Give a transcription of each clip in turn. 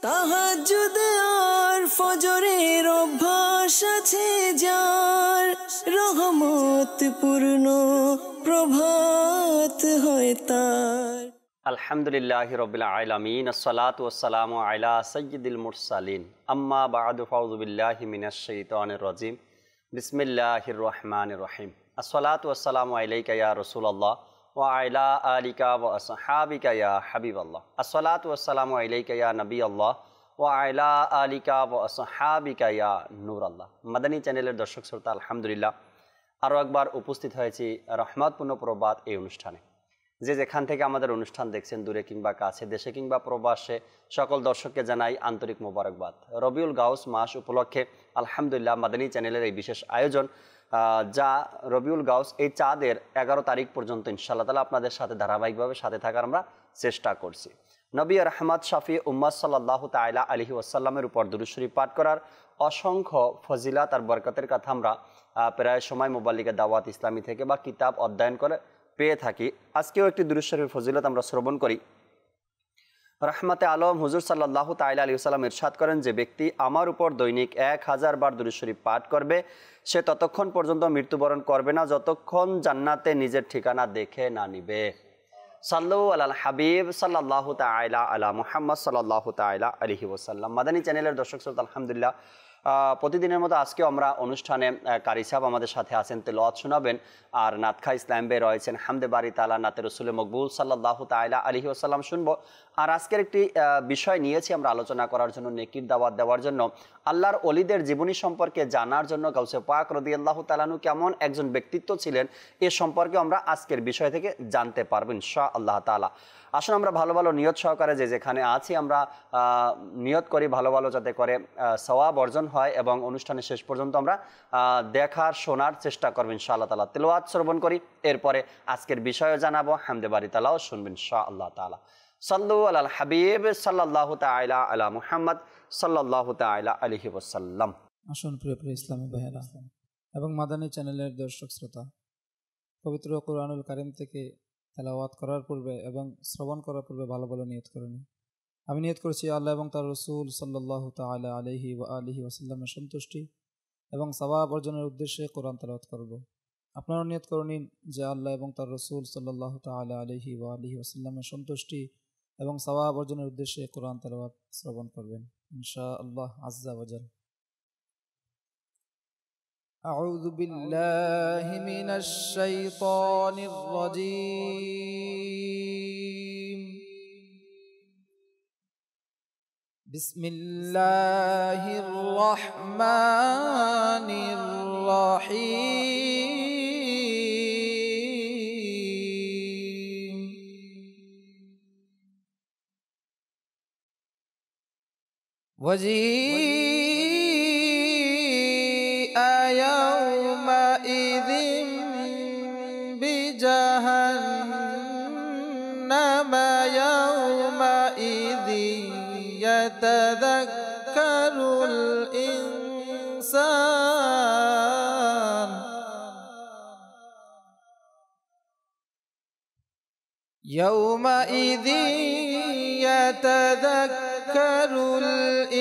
তাহাজ্জুদ আর ফজরের অভ্যাস আছে যার, রহমত পূর্ণ প্রভাত হয় তার। আলহামদুলিল্লাহি রাব্বিল আলামিন, আসসালাতু ওয়াসসালামু আলা সাইয়্যিদিল মুরসালিন, আম্মা বা'দু, ফাউযু বিল্লাহি মিনাশ শাইতানির রাজিম, বিসমিল্লাহির রহমানির রহিম। আসসালাতু ওয়াসসালামু আলাইকা ইয়া রাসূলুল্লাহ ওয়া আলা আলিকা ওয়া আসহাবিকা ইয়া হাবিবাল্লাহ। আসসালাতু ওয়াসসালামু আলাইকা ইয়া নবিয়াল্লাহ ওয়া আলা আলিকা ওয়া আসহাবিকা ইয়া নূরাল্লাহ। মাদানী চ্যানেলের দর্শক শ্রোতা, আলহামদুলিল্লাহ আরও একবার উপস্থিত হয়েছি রহমতপূর্ণ প্রবাদ এই অনুষ্ঠানে। যে যেখান থেকে আমাদের অনুষ্ঠান দেখছেন, দূরে কিংবা কাছে, দেশে কিংবা প্রবাসে, সকল দর্শককে জানাই আন্তরিক মোবারকবাদ। রবিউল গাউস মাস উপলক্ষে আলহামদুলিল্লাহ মাদানী চ্যানেলের এই বিশেষ আয়োজন, যা রবিউল গাউস এই চাঁদের 11 তারিখ পর্যন্ত ইনশাআল্লাহ তাআলা আপনাদের সাথে ধারাবাহিকভাবে সাথে থাকার আমরা চেষ্টা করছি। নবী রহমত শাফি উম্মাত সাল্লাল্লাহু তাআলা আলাইহি ওয়াসাল্লামের উপর দুরূদ শরীফ পাঠ করার অসংখ্য ফজিলাত আর বরকতের কথা আমরা প্রায় সময় মুবাল্লিগে দাওয়াত ইসলামী থেকে বা কিতাব অধ্যয়ন করে পেয়ে থাকি। আজকেও একটি দুরূদ শরীফের ফজিলত আমরা শ্রবণ করি। রহমতে আলম হুজুর সাল্লাল্লাহু তাআলা আলাইহি ওয়াসাল্লাম ইরশাদ করেন, যে ব্যক্তি আমার উপর দৈনিক 1000 বার দুরূদ শরীফ পাঠ করবে, সে ততক্ষণ পর্যন্ত মৃত্যুবরণ করবে না যতক্ষণ জান্নাতে নিজের ঠিকানা দেখে না নিবে। সাল্লু আলাল হাবিব সাল্লাল্লাহু তাআলা আলা মুহাম্মদ সাল্লাল্লাহু তাআলা আলাইহি ওয়াসাল্লাম। মাদানী চ্যানেলের দর্শক শ্রোতা, আলহামদুলিল্লাহ প্রতিদিনের মতো আজকেও আমরা অনুষ্ঠানে কারি সাহেব আমাদের সাথে আছেন, তেলাওয়াত শোনাবেন। আর নাতখা ইসলাম বে রয়েছেন হামদে বারি তাআলা, নাতে রসুল মকবুল সাল্লাল্লাহু তাআলা আলাইহি ওয়াসাল্লাম শুনবো। আর আজকের একটি বিষয় নিয়েছি আমরা আলোচনা করার জন্য, নেকির দাওয়াত দেওয়ার জন্য, আল্লাহর ওলিদের জীবনী সম্পর্কে জানার জন্য। গাউসে পাক রাদিয়াল্লাহু তাআলা আনহু কেমন একজন ব্যক্তিত্ব ছিলেন, এ সম্পর্কে আমরা আজকের বিষয় থেকে জানতে পারবো ইনশাআল্লাহ তাআলা। আসুন আমরা ভালো ভালো নিয়ত সহকারে যে যেখানে আছি আমরা নিয়ত করি ভালো ভালো যাতে করে সওয়াব অর্জন হয়, এবং অনুষ্ঠানের শেষ পর্যন্ত আমরা দেখার শোনার চেষ্টা করবো ইনশাআল্লাহ তাআলা। তেলাওয়াত শ্রবণ করি, এরপরে আজকের বিষয়ও জানাবো, হামদে বারি তাআলাও শুনবেন ইনশাআল্লাহ তাআলা। সাল্লু আলাল হাবিব সাল্লাল্লাহু তাআলা আলা মুহাম্মদ সাল্লাল্লাহু তাআলা আলাইহি ওয়াসাল্লাম। আসুন প্রিয় ইসলামী ভাইয়েরা এবং মাদানী চ্যানেলের দর্শক শ্রোতা, পবিত্র কোরআনুল কারীম থেকে তেলাওয়াত করার পূর্বে এবং শ্রবণ করার পূর্বে ভালো ভালো নিয়ত করে নিই। আমি নিয়ত করছি আল্লাহ এবং তার রসুল সাল্লাল্লাহু তাআলা আলাইহি ওয়া আলিহি ওয়াসাল্লামের সন্তুষ্টি এবং সওয়াব অর্জনের উদ্দেশ্যে কোরআন তেলাওয়াত করব। আপনারাও নিয়ত করে নিন যে আল্লাহ এবং তার রসুল সাল্লাল্লাহু তাআলা আলাইহি ওয়া আলিহি ওয়াসাল্লামের সন্তুষ্টি এবং সওয়াব অর্জনের উদ্দেশ্যে কোরআন তেলাওয়াত শ্রবণ করবেন ইনশাআল্লাহ আযজা ওয়া জাল। أعوذ بالله من الشيطان الرجيم. بسم الله الرحمن الرحيم. يومئذ بجهنم يومئذ يتذكر الإنسان يومئذ يتذكر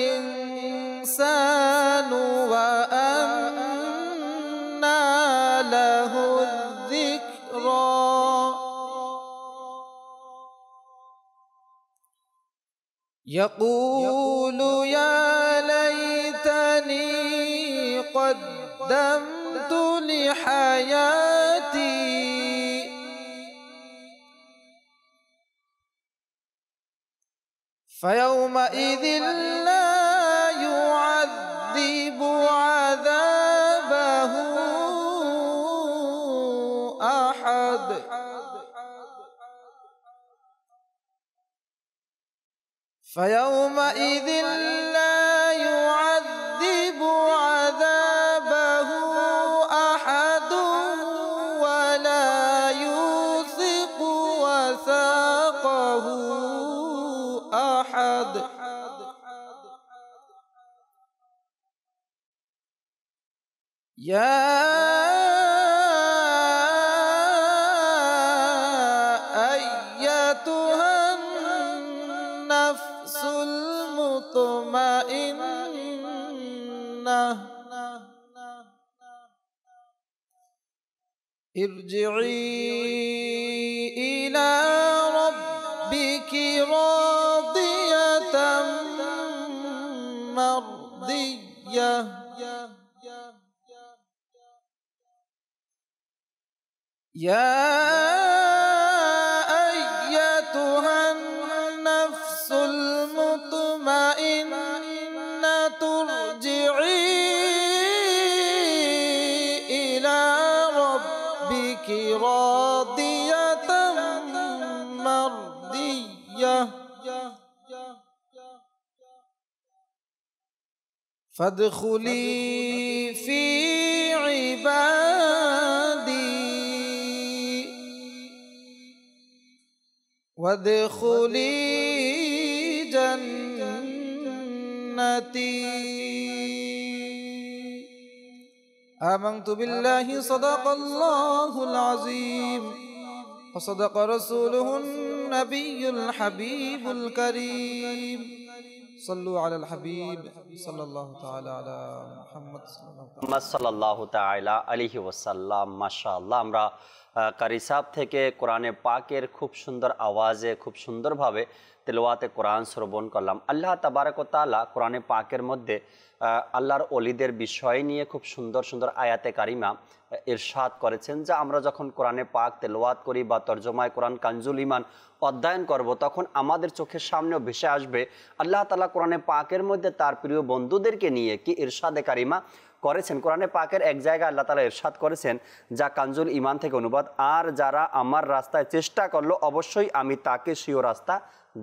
الإنسان وأنى له الذكرى يقول يا ليتني قدمت لحياتي فيومئذ لا يعذب عذابه أحد فيومئذ لا يعذب عذابه أحد ولا يوثق وثاقه أحد يا أيتها النفس المطمئنة مطمئنة ارجعي إلى ربك راضية مرضية يا أيتها النفس المطمئنة ارجعي إلى ربك راضية مرضية فادخلي في عبادي وادخلي جنتي آمنت بالله صدق الله العظيم وصدق رسوله النبي الحبيب الكريم صلوا على الحبيب صلى الله تعالى على محمد সাল্লাল্লাহু তাআলা আলাইহি ওয়াসাল্লাম। মাশাআল্লাহ, আমরা কারি সাহেব থেকে কোরআনে পাকের খুব সুন্দর আওয়াজে খুব সুন্দরভাবে তেলাওয়াতে কোরআন শ্রবণ করলাম। আল্লাহ তাবারক ওয়া তাআলা কোরআনে পাকের মধ্যে আল্লাহর ওলিদের বিষয় নিয়ে খুব সুন্দর সুন্দর আয়াতে কারিমা ইরশাদ করেছেন, যা আমরা যখন কোরআনে পাক তেলাওয়াত করি বা তরজমায় কোরআন কানজুল ঈমান অধ্যয়ন করব, তখন আমাদের চোখের সামনেও ভেসে আসবে আল্লাহ তাআলা কোরআনে পাকের মধ্যে তার প্রিয় বন্ধুদেরকে নিয়ে কি ইরশাদে কারিমা করেছেন। কোরআনে পাকের এক জায়গায় আল্লাহ তাআলা ইরশাদ করেছেন, যা কানজুল ঈমান থেকে অনুবাদ, আর যারা আমার রাস্তায় চেষ্টা করলো অবশ্যই আমি তাকে স্বীয় রাস্তা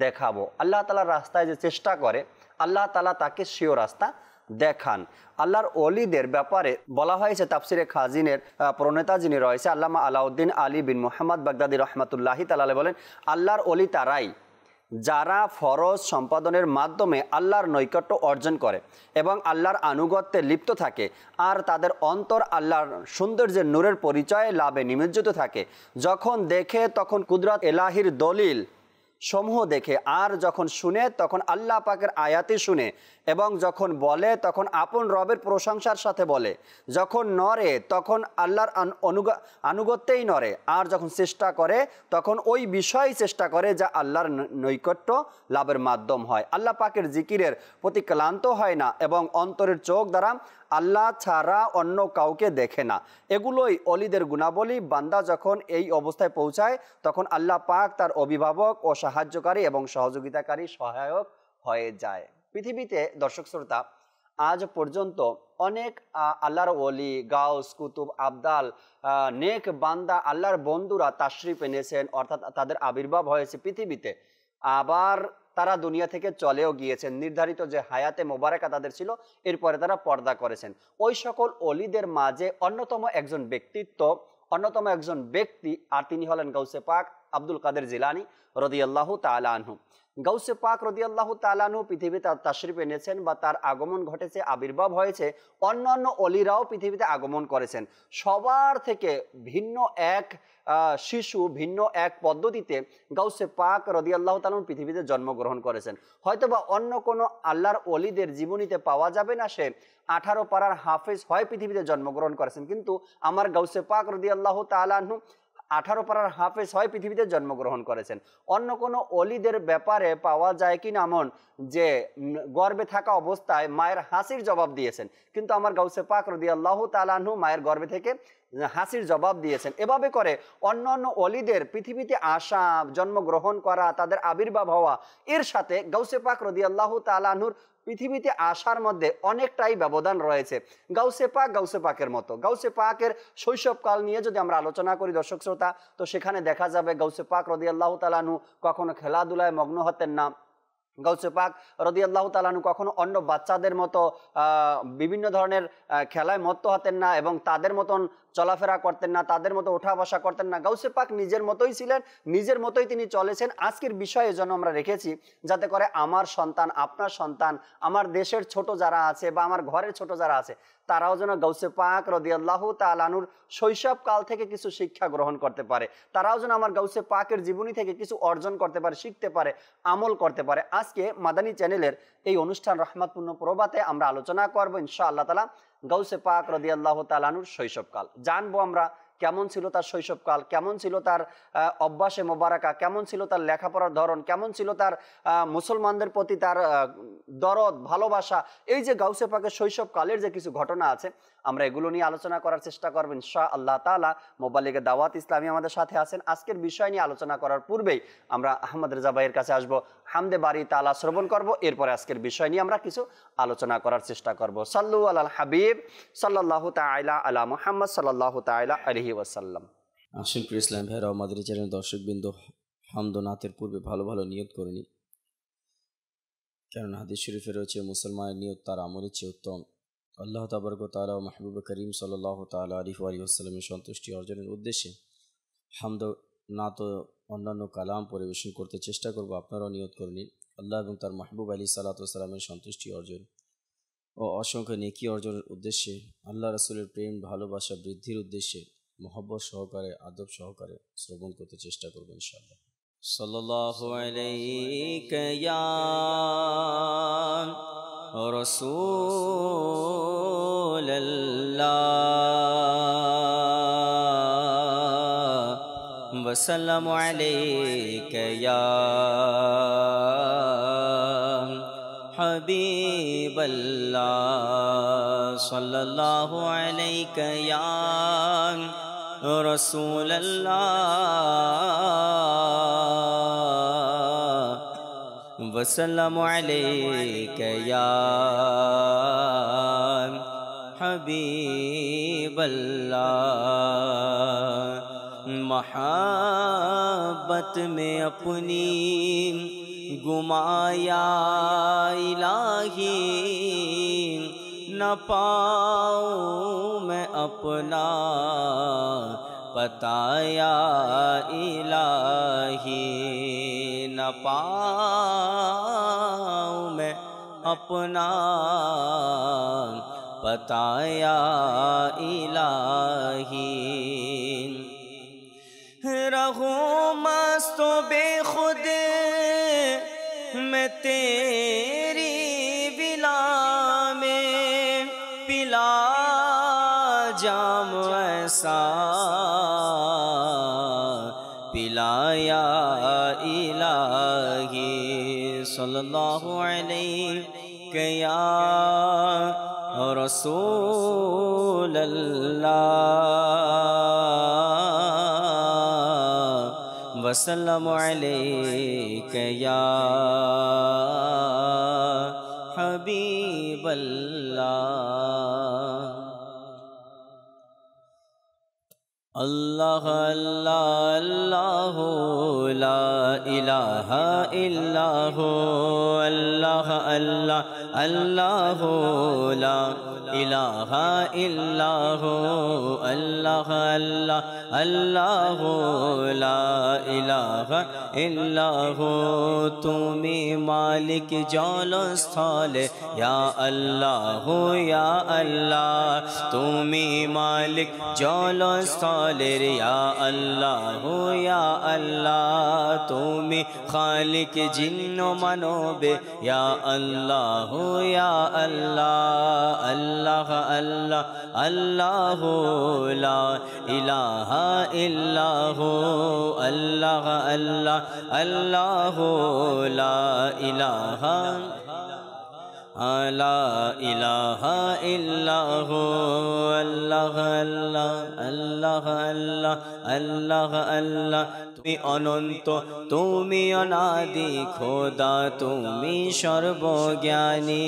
দেখাবো। আল্লাহ তাআলার রাস্তায় যে চেষ্টা করে আল্লাহ তাআলা তাকে স্বীয় রাস্তা দেখান। আল্লাহর ওলিদের ব্যাপারে বলা হয়েছে, তাফসিরে খাজিনের প্রণেতা যিনি রয়েছে আল্লামা আলাউদ্দিন আলী বিন মুহাম্মদ বাগদাদি রহমাতুল্লাহি তাআলা বলেন, আল্লাহর ওলি তারাই যারা ফরজ সম্পাদনের মাধ্যমে আল্লাহর নৈকট্য অর্জন করে এবং আল্লাহর আনুগত্যে লিপ্ত থাকে, আর তাদের অন্তর আল্লাহর সৌন্দর্যের নূরের পরিচয়ে লাভে নিমজ্জিত থাকে। যখন দেখে তখন কুদরত এলাহির দলিল সমূহ দেখে, আর যখন শুনে তখন আল্লাহ পাকের আয়াতে শুনে, এবং যখন বলে তখন আপন রবের প্রশংসার সাথে বলে, যখন নড়ে তখন আল্লাহর আনুগত্যেই নড়ে, আর যখন চেষ্টা করে তখন ওই বিষয় চেষ্টা করে যা আল্লাহর নৈকট্য লাভের মাধ্যম হয়। আল্লাহ পাকের জিকিরের প্রতি ক্লান্ত হয় না এবং অন্তরের চোখ দ্বারা আল্লাহ ছাড়া অন্য কাউকে দেখে না। এগুলোই অলিদের গুণাবলী। বান্দা যখন এই অবস্থায় পৌঁছায় তখন আল্লাহ পাক তার অভিভাবক ও সাহায্যকারী এবং সহযোগিতাকারী সহায়ক হয়ে যায়। পৃথিবীতে দর্শক শ্রোতা, আজ পর্যন্ত অনেক আল্লাহর ওলি, গাউস, কুতুব, আবদাল, নেক বান্দা, আল্লাহর বন্ধুরা তাশরিফ এনেছেন, অর্থাৎ তাদের আবির্ভাব হয়েছে পৃথিবীতে, আবার তারা দুনিয়া থেকে চলেও গিয়েছেন। নির্ধারিত যে হায়াতে মোবারকা তাদের ছিল, এরপরে তারা পর্দা করেছেন। ওই সকল ওলিদের মাঝে অন্যতম একজন ব্যক্তি, আর তিনি হলেন গাউসে পাক আব্দুল কাদের জিলানী রাদিয়াল্লাহু তাআলা আনহু। গাউসে পাক রাদিয়াল্লাহু তাআলা আনহু পৃথিবীতে তাশরিফ এনেছেন বা তার আগমন ঘটেছে, আবির্ভাব হয়েছে। অন্যান্য অলিরাও পৃথিবীতে আগমন করেছেন। সবার থেকে ভিন্ন এক শিশু, ভিন্ন এক পদ্ধতিতে গাউসে পাক রাদিয়াল্লাহু তাআলা আনহু পৃথিবীতে জন্মগ্রহণ করেছেন। হয়তোবা অন্য কোনো আল্লাহর ওলিদের জীবনীতে পাওয়া যাবে না সে 18 পারার হাফেজ হয় পৃথিবীতে জন্মগ্রহণ করেছেন, কিন্তু আমার গাউসে পাক রাদিয়াল্লাহু তাআলা আনহু 18 পারার হাফেজ হয় পৃথিবীতে জন্মগ্রহণ করেছেন। অন্য কোনো অলিদের ব্যাপারে পাওয়া যায় কি না এমন যে গর্ভে থাকা অবস্থায় মায়ের হাসির জবাব দিয়েছেন, কিন্তু আমার গাউসে পাক রাদিয়াল্লাহু তাআলা আনহু মায়ের গর্ভে থেকে হাসির জবাব দিয়েছেন। এভাবে করে অন্যান্য অলিদের পৃথিবীতে আসা, জন্মগ্রহণ করা, তাদের আবির্ভাব হওয়া, এর সাথে গাউসে পাক রাদিয়াল্লাহু তাআলা আনহুর পৃথিবীতে আসার মধ্যে অনেকটাই ব্যবধান রয়েছে। গাউসে পাকের মতো গাউসে পাকের শৈশবকাল নিয়ে যদি আমরা আলোচনা করি দর্শক শ্রোতা, তো সেখানে দেখা যাবে গাউসে পাক রাদিয়াল্লাহু তাআলা আনহু কখনো খেলাধুলায় মগ্ন হতেন না। গাউসে পাক রাদিয়াল্লাহু তাআলা আনহু কখনো অন্য বাচ্চাদের মতো বিভিন্ন ধরনের খেলায় মত্ত হতেন না এবং তাদের মতন চলাফেরা করতেন না, তাদের মতো ওঠা বসা করতেন না। গাউসে পাক নিজের মতোই ছিলেন, নিজের মতোই তিনি চলেছেন। আজকের বিষয়ে জন্য আমরা রেখেছি যাতে করে আমার সন্তান, আপনার সন্তান, আমার দেশের ছোট যারা আছে বা আমার ঘরের ছোট যারা আছে, তারাও যেন গাউসে পাক রাদিয়াল্লাহু তাআলা আনহুর শৈশবকাল থেকে কিছু শিক্ষা গ্রহণ করতে পারে, তারাও যেন আমার গাউসে পাকের জীবনী থেকে কিছু অর্জন করতে পারে, শিখতে পারে, আমল করতে পারে। আজকে মাদানী চ্যানেলের এই অনুষ্ঠান রহমতপূর্ণ প্রভাতে আমরা আলোচনা করব ইনশাআল্লাহ তাআলা গাউসে পাক রাদিয়াল্লাহু তাআলা আনহুর শৈশবকাল। জানবো আমরা কেমন ছিল তার শৈশবকাল, কেমন ছিল তার অভ্যাসে মোবারকা, কেমন ছিল তার লেখাপড়ার ধরন, কেমন ছিল তার মুসলমানদের প্রতি তার দরদ ভালোবাসা। এই যে গাউসে পাকের শৈশবকালের যে কিছু ঘটনা আছে আমরা এগুলো নিয়ে আলোচনা করার চেষ্টা করব ইনশাআল্লাহ তাআলা। মোবালিগে দাওয়াত ইসলামী আমাদের সাথে আছেন। আজকের বিষয় নিয়ে আলোচনা করার পূর্বেই আমরা আহমদ রেজা ভাইয়ের কাছে আসব, হামদে বারি তাআলা শ্রবণ করব, এরপরে আজকের বিষয় নিয়ে আমরা কিছু আলোচনা করার চেষ্টা করব। সাল্লু আলাল হাবিব সাল্লাল্লাহু তাআলা আলা মুহাম্মদ সাল্লাল্লাহু তাআলা আলাইহি ওয়াসাল্লাম। আসেন প্রিয় ইসলাম ভাইরা, আমাদের চ্যানেল দর্শকবৃন্দ, হামদ ও নাতের পূর্বে ভালো ভালো নিয়ত করে নিই, কারণ হাদিস শরীফে রয়েছে মুসলমানের নিয়ত তার আমলের চেয়ে উত্তম। আল্লাহ তাবারক ওয়া তাআলা ও মাহবুব করিম সাল্লাল্লাহু তাআলা আলাইহি ওয়াসাল্লামের সন্তুষ্টি অর্জনের উদ্দেশ্যে হামদ ও নাত ও অন্যান্য কালাম পরিবেশন করতে চেষ্টা করব। আপনারাও নিয়ত করে নিন আল্লাহ এবং তার মাহবুব আলী সাল্লাতু ওয়া সাল্লামের সন্তুষ্টি অর্জন ও অসংখ্য নেকি অর্জনের উদ্দেশ্যে, আল্লাহ রাসূলের প্রেম ভালোবাসা বৃদ্ধির উদ্দেশ্যে মহব্বত সহকারে আদব সহকারে শ্রবণ করতে চেষ্টা করব ইনশাআল্লাহ। সাল্লাল্লাহু আলাইকা ইয়া রাসূলুল্লাহ ওয়া সাল্লামু আলাইকা ইয়া হাবিবাল্লাহ সাল্লাল্লাহু আলাইকা ইয়া রাসূলুল্লাহ ওয়া সাল্লামু আলাইকা ইয়া হাবিবাল্লাহ। मोहब्बत में अपनी गुमाया इलाही, न पाऊँ मैं अपना बताया इलाही, न पाऊँ मैं अपना बताया इलाही। रहूं मस्त बेखुद मैं तेरी विला में, पिला जाम ऐसा पिलाया इलाही। सल्लल्लाहु अलैहि या रसूल अल्लाह वसल्लम अलैका या हबीब अल्लाह। अल्लाह अल्लाह अल्लाह ला इलाहा इल्लाह, अल्लाह अल्लाह अल्लाह ला इलाहा इल्लाह, अल्लाह अल्लाह अल्लाह ला इलाहा इल्लाह। तुमी मालिक जलस्थले या अल्लाह या अल्लाह, तुमी मालिक जलस्थले या अल्लाह या अल्लाह। तुमी खालिक जिन्न मानवे या अल्लाह या अल्लाह, अल्लाह अल्लाह अल्लाह ला इलाहा इल्लाह, अल्लाह अल्लाह अल्लाह ला इलाहा ला इलाहा इल्लाह, अल्लाह अल्लाह अल्लाह अल्लाह अल्लाह अल्लाह। তুমি অনন্ত, তুমি অনাদি খোদা, তুমি সর্বজ্ঞানী।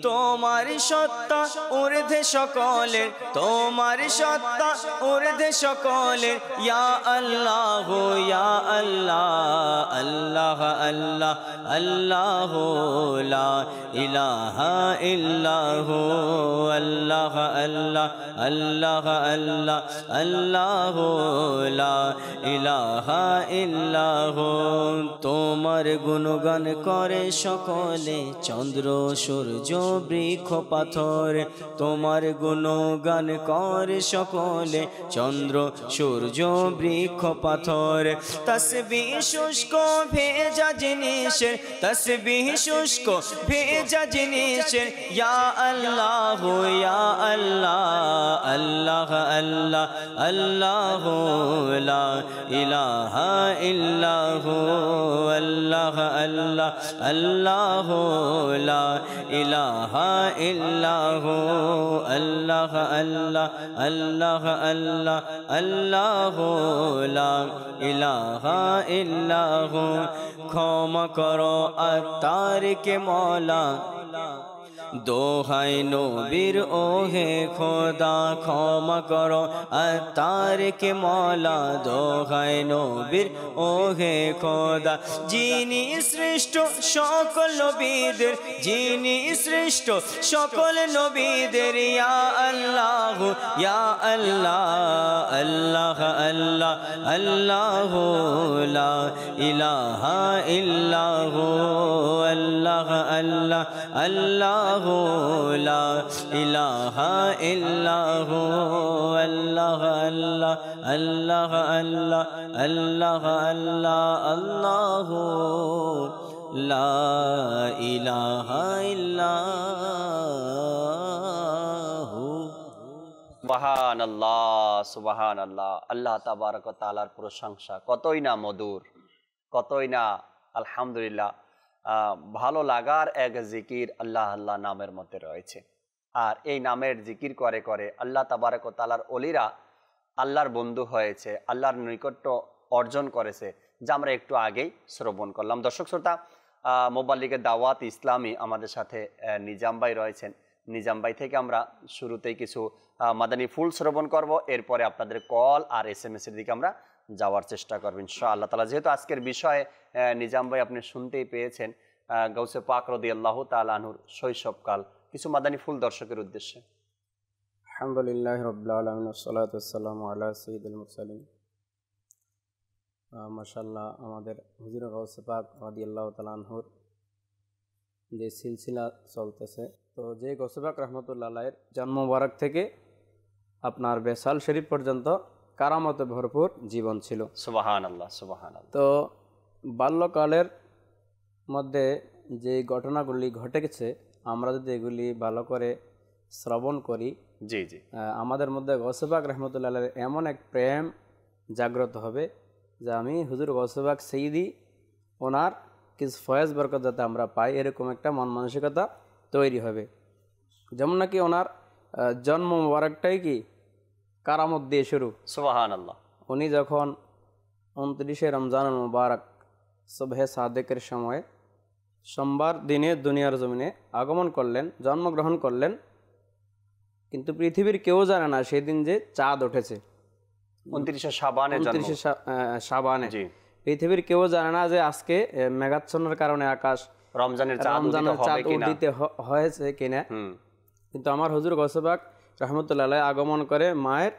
তোমার সত্তা ঊর্ধ্বে সকলের, তোমার সত্তা ঊর্ধ্বে সকলের। ইয়া আল্লাহ ইয়া আল্লাহ, আল্লাহ আল্লাহ আল্লাহ লা ইলাহা ইল্লাহ, আল্লাহ আল্লাহ আল্লাহ আল্লাহ আল্লাহ লা ইলাহা ইলাহা ইল্লাহু তোমার গুণগান করে সকলে চন্দ্র সূর্য বৃক্ষ পাথর তোমার গুণগান করে সকলে চন্দ্র সূর্য বৃক্ষ পাথর তসবিহ শুষ্ক ভেজা জিনিসের তসবিহ শুষ্ক ভেজা জিনিসের ইয়া আল্লাহ ইয়া আল্লাহ আল্লাহ আল্লাহ আল্লাহ লা ইলাহা ইল্লাহু আল্লাহ আল্লাহ আল্লাহ লা ইলাহা ইল্লাহু আল্লাহ আল্লাহ আল্লাহ আল্লাহ আল্লাহ লা ইলাহা ইল্লাহু ক্ষমা করো আত্মারকে মওলা দোহাই নবীর ওহে খোদা ক্ষমা করো আত্মারকে মওলা দোহাই নবীর ওহে খোদা যিনি সৃষ্ট সকল নবীদের যিনি সৃষ্ট সকল নবীদের ইয়া আল্লাহ ইয়া আল্লাহ আল্লাহ আল্লাহ আল্লাহ লা ইলাহা ইল্লাহু আল্লাহ আল্লাহ আল্লাহ লা ইলাহা ইল্লাহু আল্লাহ আল্লাহ আল্লাহ আল্লাহ আল্লাহ আল্লাহ আল্লাহ লা ইলাহা ইল্লাহু সুবহানাল্লাহ সুবহানাল্লাহ। আল্লাহ তাবারক ওয়া তাআলার প্রশংসা কতই না মধুর, কতই না আলহামদুলিল্লাহ ভালো লাগার এক জিকির আল্লাহ আল্লাহ নামের মধ্যে রয়েছে। আর এই নামের জিকির করে করে আল্লাহ তাবারক ওয়া তাআলার ওলিরা আল্লাহর বন্ধু হয়েছে, আল্লাহর নৈকট্য অর্জন করেছে, যা আমরা একটু আগেই শ্রবণ করলাম। দর্শক শ্রোতা, মোবাল্লিগের দাওয়াত ইসলামী আমাদের সাথে নিজাম ভাই রয়েছেন। নিজাম ভাই থেকে আমরা শুরুতেই কিছু মাদানী ফুল শ্রবণ করব, এরপরে আপনাদের কল আর SMS এর দিকে আমরা যাওয়ার চেষ্টা করব ইনশাআল্লাহ তাআলা। যেহেতু আজকের বিষয়ে নিজাম ভাই আপনি শুনতেই পেয়েছেন গাউসে পাক রাদিয়াল্লাহু তাআলা আনহুর শৈশবকাল, কিছু মাদানী ফুল দর্শকের উদ্দেশ্যে। আলহামদুলিল্লাহি রাব্বিল আলামিন ওয়াসসালাতু ওয়াসসালামু আলা সাইয়্যিদিল মুরসালিন। মাশাআল্লাহ, আমাদের হুজুর গাউসে পাক রাদিয়াল্লাহু তাআলা আনহুর যে সিলসিলা চলতেছে, তো যে গাউসে পাক রাহমাতুল্লাহ আলাইহির জন্ম মুবারক থেকে আপনার বেসাল শরীফ পর্যন্ত কারামতে ভরপুর জীবন ছিল। সুবহানাল্লাহ সুবহানাল্লাহ। তো বাল্যকালের মধ্যে যে ঘটনাগুলি ঘটে গেছে, আমরা যদি এগুলি ভালো করে শ্রবণ করি, জি জি, আমাদের মধ্যে গাউসে পাক রাহমাতুল্লাহ আলাইহির এমন এক প্রেম জাগ্রত হবে যে আমি হুজুর গাউসে পাক সাইয়্যিদি ওনার কিছু ফয়েজ বরকত যাতে আমরা পাই, এরকম একটা মন মানসিকতা তৈরি হবে। যেমন নাকি ওনার জন্ম মুবারকটাই কি কারামত দিয়ে শুরু। সুবহানাল্লাহ। উনি যখন 29শে রমজানুল মুবারক সুবহে সাদেকের সময় সোমবার দিনে দুনিয়ার জমিনে আগমন করলেন, জন্মগ্রহণ করলেন, কিন্তু পৃথিবীর কেউ জানে না সেদিন যে চাঁদ উঠেছে। 29শে শাবানে জন্ম। 29শে শাবানে জি। পৃথিবীর কেউ জানে না যে আজকে মেঘাচ্ছন্নের কারণে আকাশ রমজানের চাঁদ উদিত হয়েছে কিনা। কিন্তু আমার হুজুর গাউসে পাক রাহমাতুল্লাহ আলাইহি আগমন করে মায়ের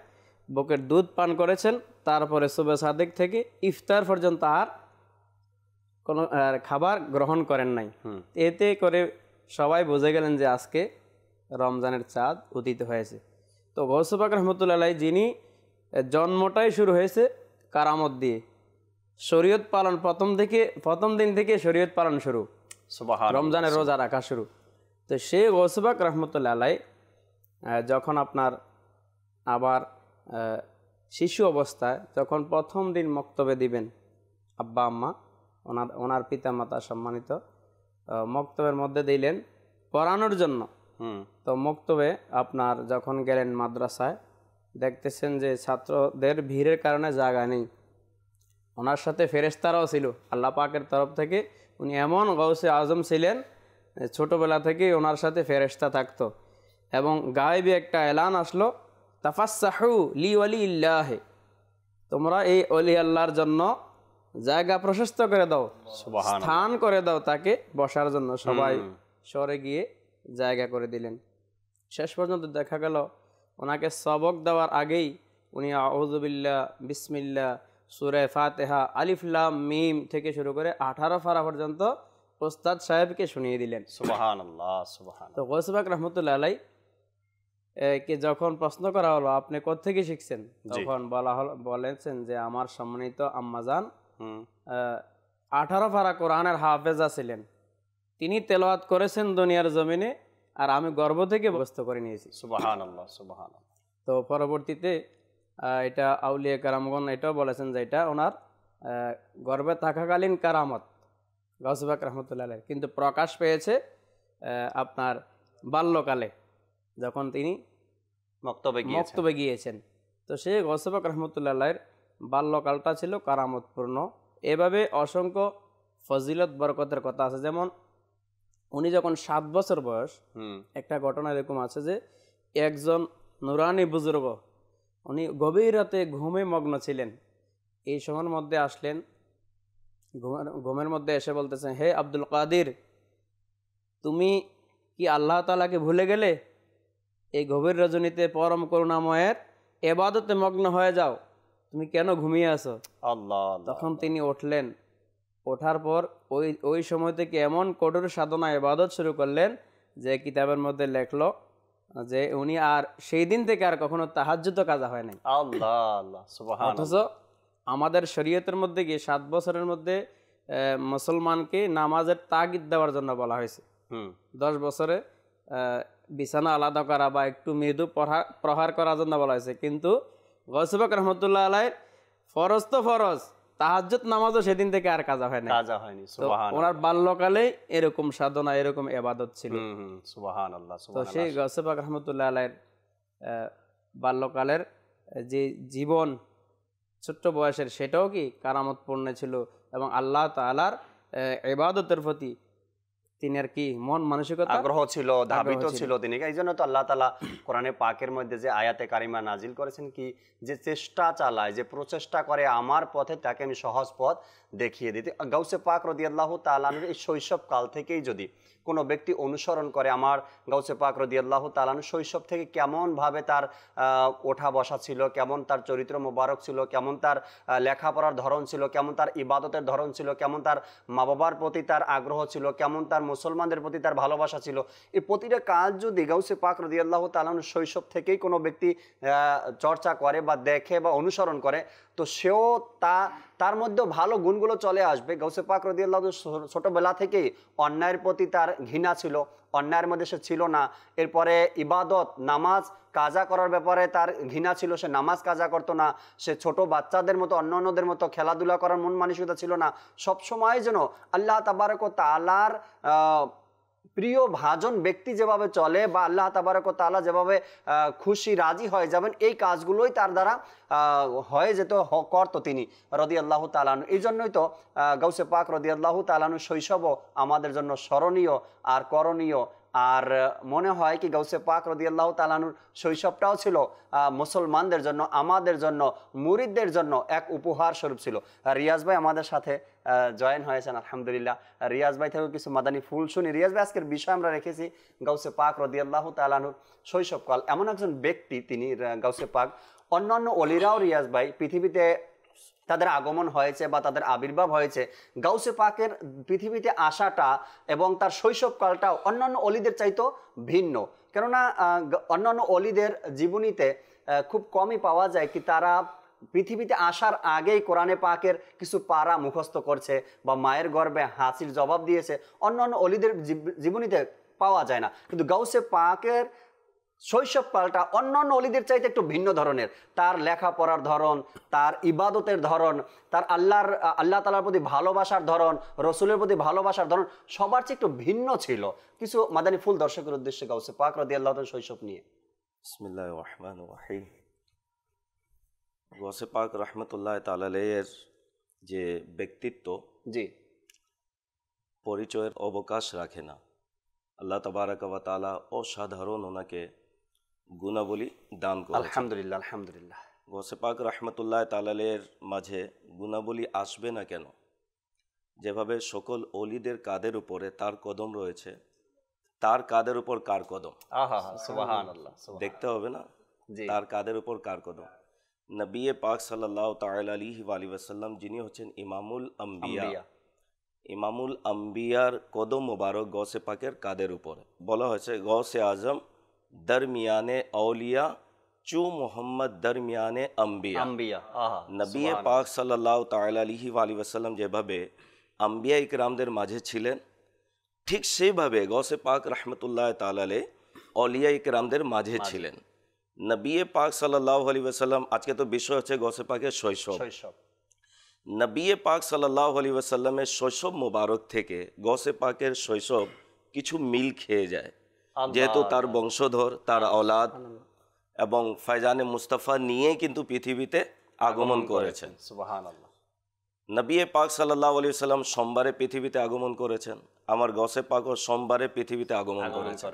বুকের দুধ পান করেছেন, তারপরে সুবহে সাদেক থেকে ইফতার পর্যন্ত আর কোনো খাবার গ্রহণ করেন নাই। এতে করে সবাই বুঝে গেলেন যে আজকে রমজানের চাঁদ উদিত হয়েছে। তো গাউসে পাক রাহমাতুল্লাহ আলাইহি যিনি জন্মটাই শুরু হয়েছে কারামত দিয়ে, শরীয়ত পালন প্রথম দিন থেকে শরীয়ত পালন শুরু, রমজানের রোজা রাখা শুরু। তো সেই গাউসে পাক রাহমাতুল্লাহ আলাইহি যখন আপনার আবার শিশু অবস্থায় যখন প্রথম দিন মক্তবে দিবেন, আব্বা আম্মা ওনার পিতা মাতা সম্মানিত মক্তবের মধ্যে দিলেন পড়ানোর জন্য। তো মক্তবে আপনার যখন গেলেন মাদ্রাসায়, দেখতেছেন যে ছাত্রদের ভিড়ের কারণে জায়গা নেই। ওনার সাথে ফেরেশতারাও ছিল আল্লাহ পাকের তরফ থেকে। উনি এমন গাউসে আজম ছিলেন, ছোটবেলা থেকেই ওনার সাথে ফেরেশতা থাকতো। এবং গায়েবী একটা এলান আসলো, তাফাসসাহু লি ওয়ালিল্লাহ, তোমরা এই ওলি আল্লাহর জন্য জায়গা প্রশস্ত করে দাও, স্থান করে দাও তাকে বসার জন্য। সবাই সরে গিয়ে জায়গা করে দিলেন। শেষ পর্যন্ত দেখা গেল ওনাকে সবক দেওয়ার আগেই উনি আউযু বিল্লাহ বিসমিল্লাহ সূরা ফাতিহা, আলিফ লাম মিম থেকে শুরু করে 18 পারা পর্যন্ত ওস্তাদ সাহেবকে শুনিয়ে দিলেন। সুবহানাল্লাহ, সুবহান। তো গৌস পাক রহমতুল্লাহ আলাই কে যখন প্রশ্ন করা হলো আপনি কোত্থেকে শিখছেন, তখন বলেছেন যে আমার সম্মানিত আম্মাজান 18 পারা কোরআনের হাফেজা ছিলেন, তিনি তেলাওয়াত করেছেন দুনিয়ার জমিনে, আর আমি গর্ব থেকে মুখস্থ করে নিয়েছি। সুবহানাল্লাহ, সুবহানাল্লাহ। তো পরবর্তীতে এটা আউলিয়া কারামগণ এটাও বলেছেন যে এটা ওনার গর্বে থাকাকালীন কারামত গাউস পাক রহমতুল্লাহ আলাইহি, কিন্তু প্রকাশ পেয়েছে আপনার বাল্যকালে যখন তিনি মক্তবে গিয়েছেন। তো সেই গাউস পাক রহমতুল্লাহ আলাইহির বাল্যকালটা ছিল কারামতপূর্ণ। এভাবে অসংখ্য ফজিলত বরকতের কথা আছে। যেমন উনি যখন 7 বছর বয়স, একটা ঘটনা এরকম আছে যে একজন নুরানি বুজুর্গ, উনি গভীর রাতে ঘুমে মগ্ন ছিলেন, এই সময়ের মধ্যে আসলেন, ঘুমের মধ্যে এসে বলতেছেন, হে আব্দুল কাদির, তুমি কি আল্লাহ তাআলাকে ভুলে গেলে? এই গভীর রজনীতে পরম করুণাময়ের ইবাদতে মগ্ন হয়ে যাও, তুমি কেন ঘুমিয়ে আছো? আল্লাহ। তখন তিনি উঠলেন, ওঠার পর ওই সময় থেকে এমন কঠোর সাধনা ইবাদত শুরু করলেন যে কিতাবের মধ্যে লেখলো যে উনি আর সেই দিন থেকে আর কখনো তাহাজ্জুদ কাজা হয় নাই। আল্লাহ, আল্লাহ, সুবহানাল্লাহ। অথচ আমাদের শরীয়তের মধ্যে গিয়ে 7 বছরের মধ্যে মুসলমানকে নামাজের তাগিদ দেওয়ার জন্য বলা হয়েছে। 10 বছরে বিছানা আলাদা করা বা একটু মৃদু প্রহার করার জন্য বলা হয়েছে, কিন্তু গাউস পাক রহমতুল্লাহ আলাইহির ফরজ তো ফরজ, তাহাজ্জুদ নামাজও সেদিন থেকে আর কাজা হয় না, কাজা হয়নি। সুবহানাল্লাহ। ওনার বাল্যকালে এরকম সাধনা, এরকম ইবাদত ছিল। সুবহানাল্লাহ, তো সেই গাউস পাক রহমতুল্লাহ আলাইহির বাল্যকালের যে জীবন ছোট্ট বয়সের, সেটাও কি কারামতপূর্ণ ছিল, এবং আল্লাহ তাআলার ইবাদতের প্রতি তিনি আর কি মন মানসিকতা আগ্রহ ছিল, ধাবিত ছিল তিনি। এই জন্য তো আল্লাহ তাআলা কোরআনে পাকের মধ্যে যে আয়াতে কারিমা নাজিল করেছেন, কি যে চেষ্টা চালায়, যে প্রচেষ্টা করে আমার পথে, তাকে আমি সহজ পথ দেখিয়ে দিতে। গাউসে পাক রাদিয়াল্লাহু তাআলা এই শৈশব কাল থেকেই যদি কোনো ব্যক্তি অনুসরণ করে, আমার গাউসে পাক রাদিয়াল্লাহু তাআলা শৈশব থেকে কেমনভাবে তার ওঠা বসা ছিল, কেমন তার চরিত্র মোবারক ছিল, কেমন তার লেখাপড়ার ধরন ছিল, কেমন তার ইবাদতের ধরন ছিল, কেমন তার মা বাবার প্রতি তার আগ্রহ ছিল, কেমন তার মুসলমানদের প্রতি তার ভালোবাসা ছিল, এই প্রতিটা কাজ যদি গাউসে পাক রাদিয়াল্লাহু তাআলা শৈশব থেকেই কোনো ব্যক্তি চর্চা করে বা দেখে বা অনুসরণ করে, তো সেও তার মধ্যে ভালো গুণগুলো চলে আসবে। গাউসে পাক রাদিয়াল্লাহু ছোটবেলা থেকেই অন্যায়ের প্রতি তার ঘৃণা ছিল, অন্যায়ের মধ্যে সে ছিল না। এরপরে ইবাদত, নামাজ কাজা করার ব্যাপারে তার ঘৃণা ছিল, সে নামাজ কাজা করতো না। সে ছোট বাচ্চাদের মতো, অন্যান্যদের মতো খেলাধুলা করার মন মানসিকতা ছিল না। সবসময় যেন আল্লাহ তাবারক ওয়া তাআলার প্রিয় ভাজন ব্যক্তি যেভাবে চলে, বা আল্লাহ তাবারক ওয়া তাআলা যেভাবে খুশি রাজি হয়ে যাবেন, এই কাজগুলোই তার দ্বারা হয়ে যেত, করতো তিনি রাদিয়াল্লাহু তাআলা। এই জন্যই তো গাউসে পাক রাদিয়াল্লাহু তাআলা শৈশবও আমাদের জন্য স্মরণীয় আর করণীয়। আর মনে হয় কি গাউসে পাক রাদিয়াল্লাহু তাআলার শৈশবটাও ছিল মুসলমানদের জন্য, আমাদের জন্য, মুরিদদের জন্য এক উপহার স্বরূপ ছিল। রিয়াজ ভাই আমাদের সাথে জয়েন হয়েছেন, আলহামদুলিল্লাহ। রিয়াজ ভাই থেকেও কিছু মাদানী ফুল শুনি। রিয়াজ ভাই, আজকের বিষয় আমরা রেখেছি গাউসে পাক রাদিয়াল্লাহু তাআলার শৈশবকাল। এমন একজন ব্যক্তি তিনি গাউসে পাক, অন্যান্য অলিরাও রিয়াজ ভাই পৃথিবীতে তাদের আগমন হয়েছে বা তাদের আবির্ভাব হয়েছে, গাউসে পাকের পৃথিবীতে আসাটা এবং তার শৈশবকালটাও অন্যান্য অলিদের চাইতেও ভিন্ন। কেননা অন্যান্য অলিদের জীবনীতে খুব কমই পাওয়া যায় কি তারা পৃথিবীতে আসার আগেই কোরআনে পাকের কিছু পারা মুখস্থ করছে বা মায়ের গর্ভে হাসির জবাব দিয়েছে, অন্যান্য অলিদের জীবনীতে পাওয়া যায় না। কিন্তু গাউসে পাকের শৈশবকালটা অন্যান্য অলিদের চাইতে একটু ভিন্ন ধরনের। তার লেখাপড়ার ধরন, তার ইবাদতের ধরন, তার আল্লাহ তাআলার প্রতি ভালোবাসার ধরন, রসুলের প্রতি ভালোবাসার ধরন সবার চেয়ে একটু ভিন্ন ছিল। কিছু মাদানী ফুল দর্শকের উদ্দেশ্যে গাউসে পাক রাদিয়াল্লাহু তাআলার শৈশব নিয়ে। বিসমিল্লাহির রহমানির রহিম। গাউসে পাক রহমতুল্লাহ তাআলা আলাইহির যে ব্যক্তিত্ব, জি, পরিচয়ের অবকাশ রাখে না। আল্লাহ তাবারক ওয়া তাআলা অসাধারণ ওনাকে গুণাবলী দান করেছেন, আলহামদুলিল্লাহ, আলহামদুলিল্লাহ। গাউসে পাক রহমতুল্লাহ তাআলা আলাইহির মাঝে গুণাবলী আসবে না কেন? যেভাবে সকল অলিদের কাদের উপরে তার কদম রয়েছে, তার কাদের উপর কার কদম? আহা, সুবহানাল্লাহ। দেখতে হবে না তার কাদের উপর কার কদম। নবী পাক সাল্লাল্লাহু তাআলা আলাইহি ওয়াসাল্লাম যিনি হচ্ছেন ইমামুল আম্বিয়া, আম্বিয়া। ইমামুল আম্বিয়ার কদম মোবারক গৌসে পাকের কাদের উপরে। বলা হয়েছে গৌসে আজম দরমিয়ানে আউলিয়া চু মোহাম্মদ দরমিয়ানে আম্বিয়া। আম্বিয়া, আহা, নবী সুবহানাল্লাহ। পাক সাল্লাল্লাহু তাআলা আলাইহি ওয়াসাল্লাম যেভাবে আম্বিয়া ইকরামদের মাঝে ছিলেন, ঠিক সেইভাবে গৌসে পাক রহমতুল্লাহ তাআলা আলাইহি আউলিয়া ইকরামদের মাঝে ছিলেন। নবী পাক সাল্লাল্লাহু আলাইহি ওয়াসাল্লাম, আজকে তো বিষয় হচ্ছে গৌসে পাকের শৈশব। শৈশব। নবী পাক সাল্লাল্লাহু আলাইহি ওয়াসাল্লামের শৈশব মোবারক থেকে গৌসে পাকের শৈশব কিছু মিল খেয়ে যায়, যেহেতু তার বংশধর, তার আওলাদ এবং ফয়জানে মুস্তাফা নিয়ে কিন্তু পৃথিবীতে আগমন করেছেন। সুবহানাল্লাহ। নবী পাক সাল্লাল্লাহু আলাইহি ওয়াসাল্লাম সোমবারে পৃথিবীতে আগমন করেছেন, আমার গৌসে পাকও সোমবারে পৃথিবীতে আগমন করেছেন।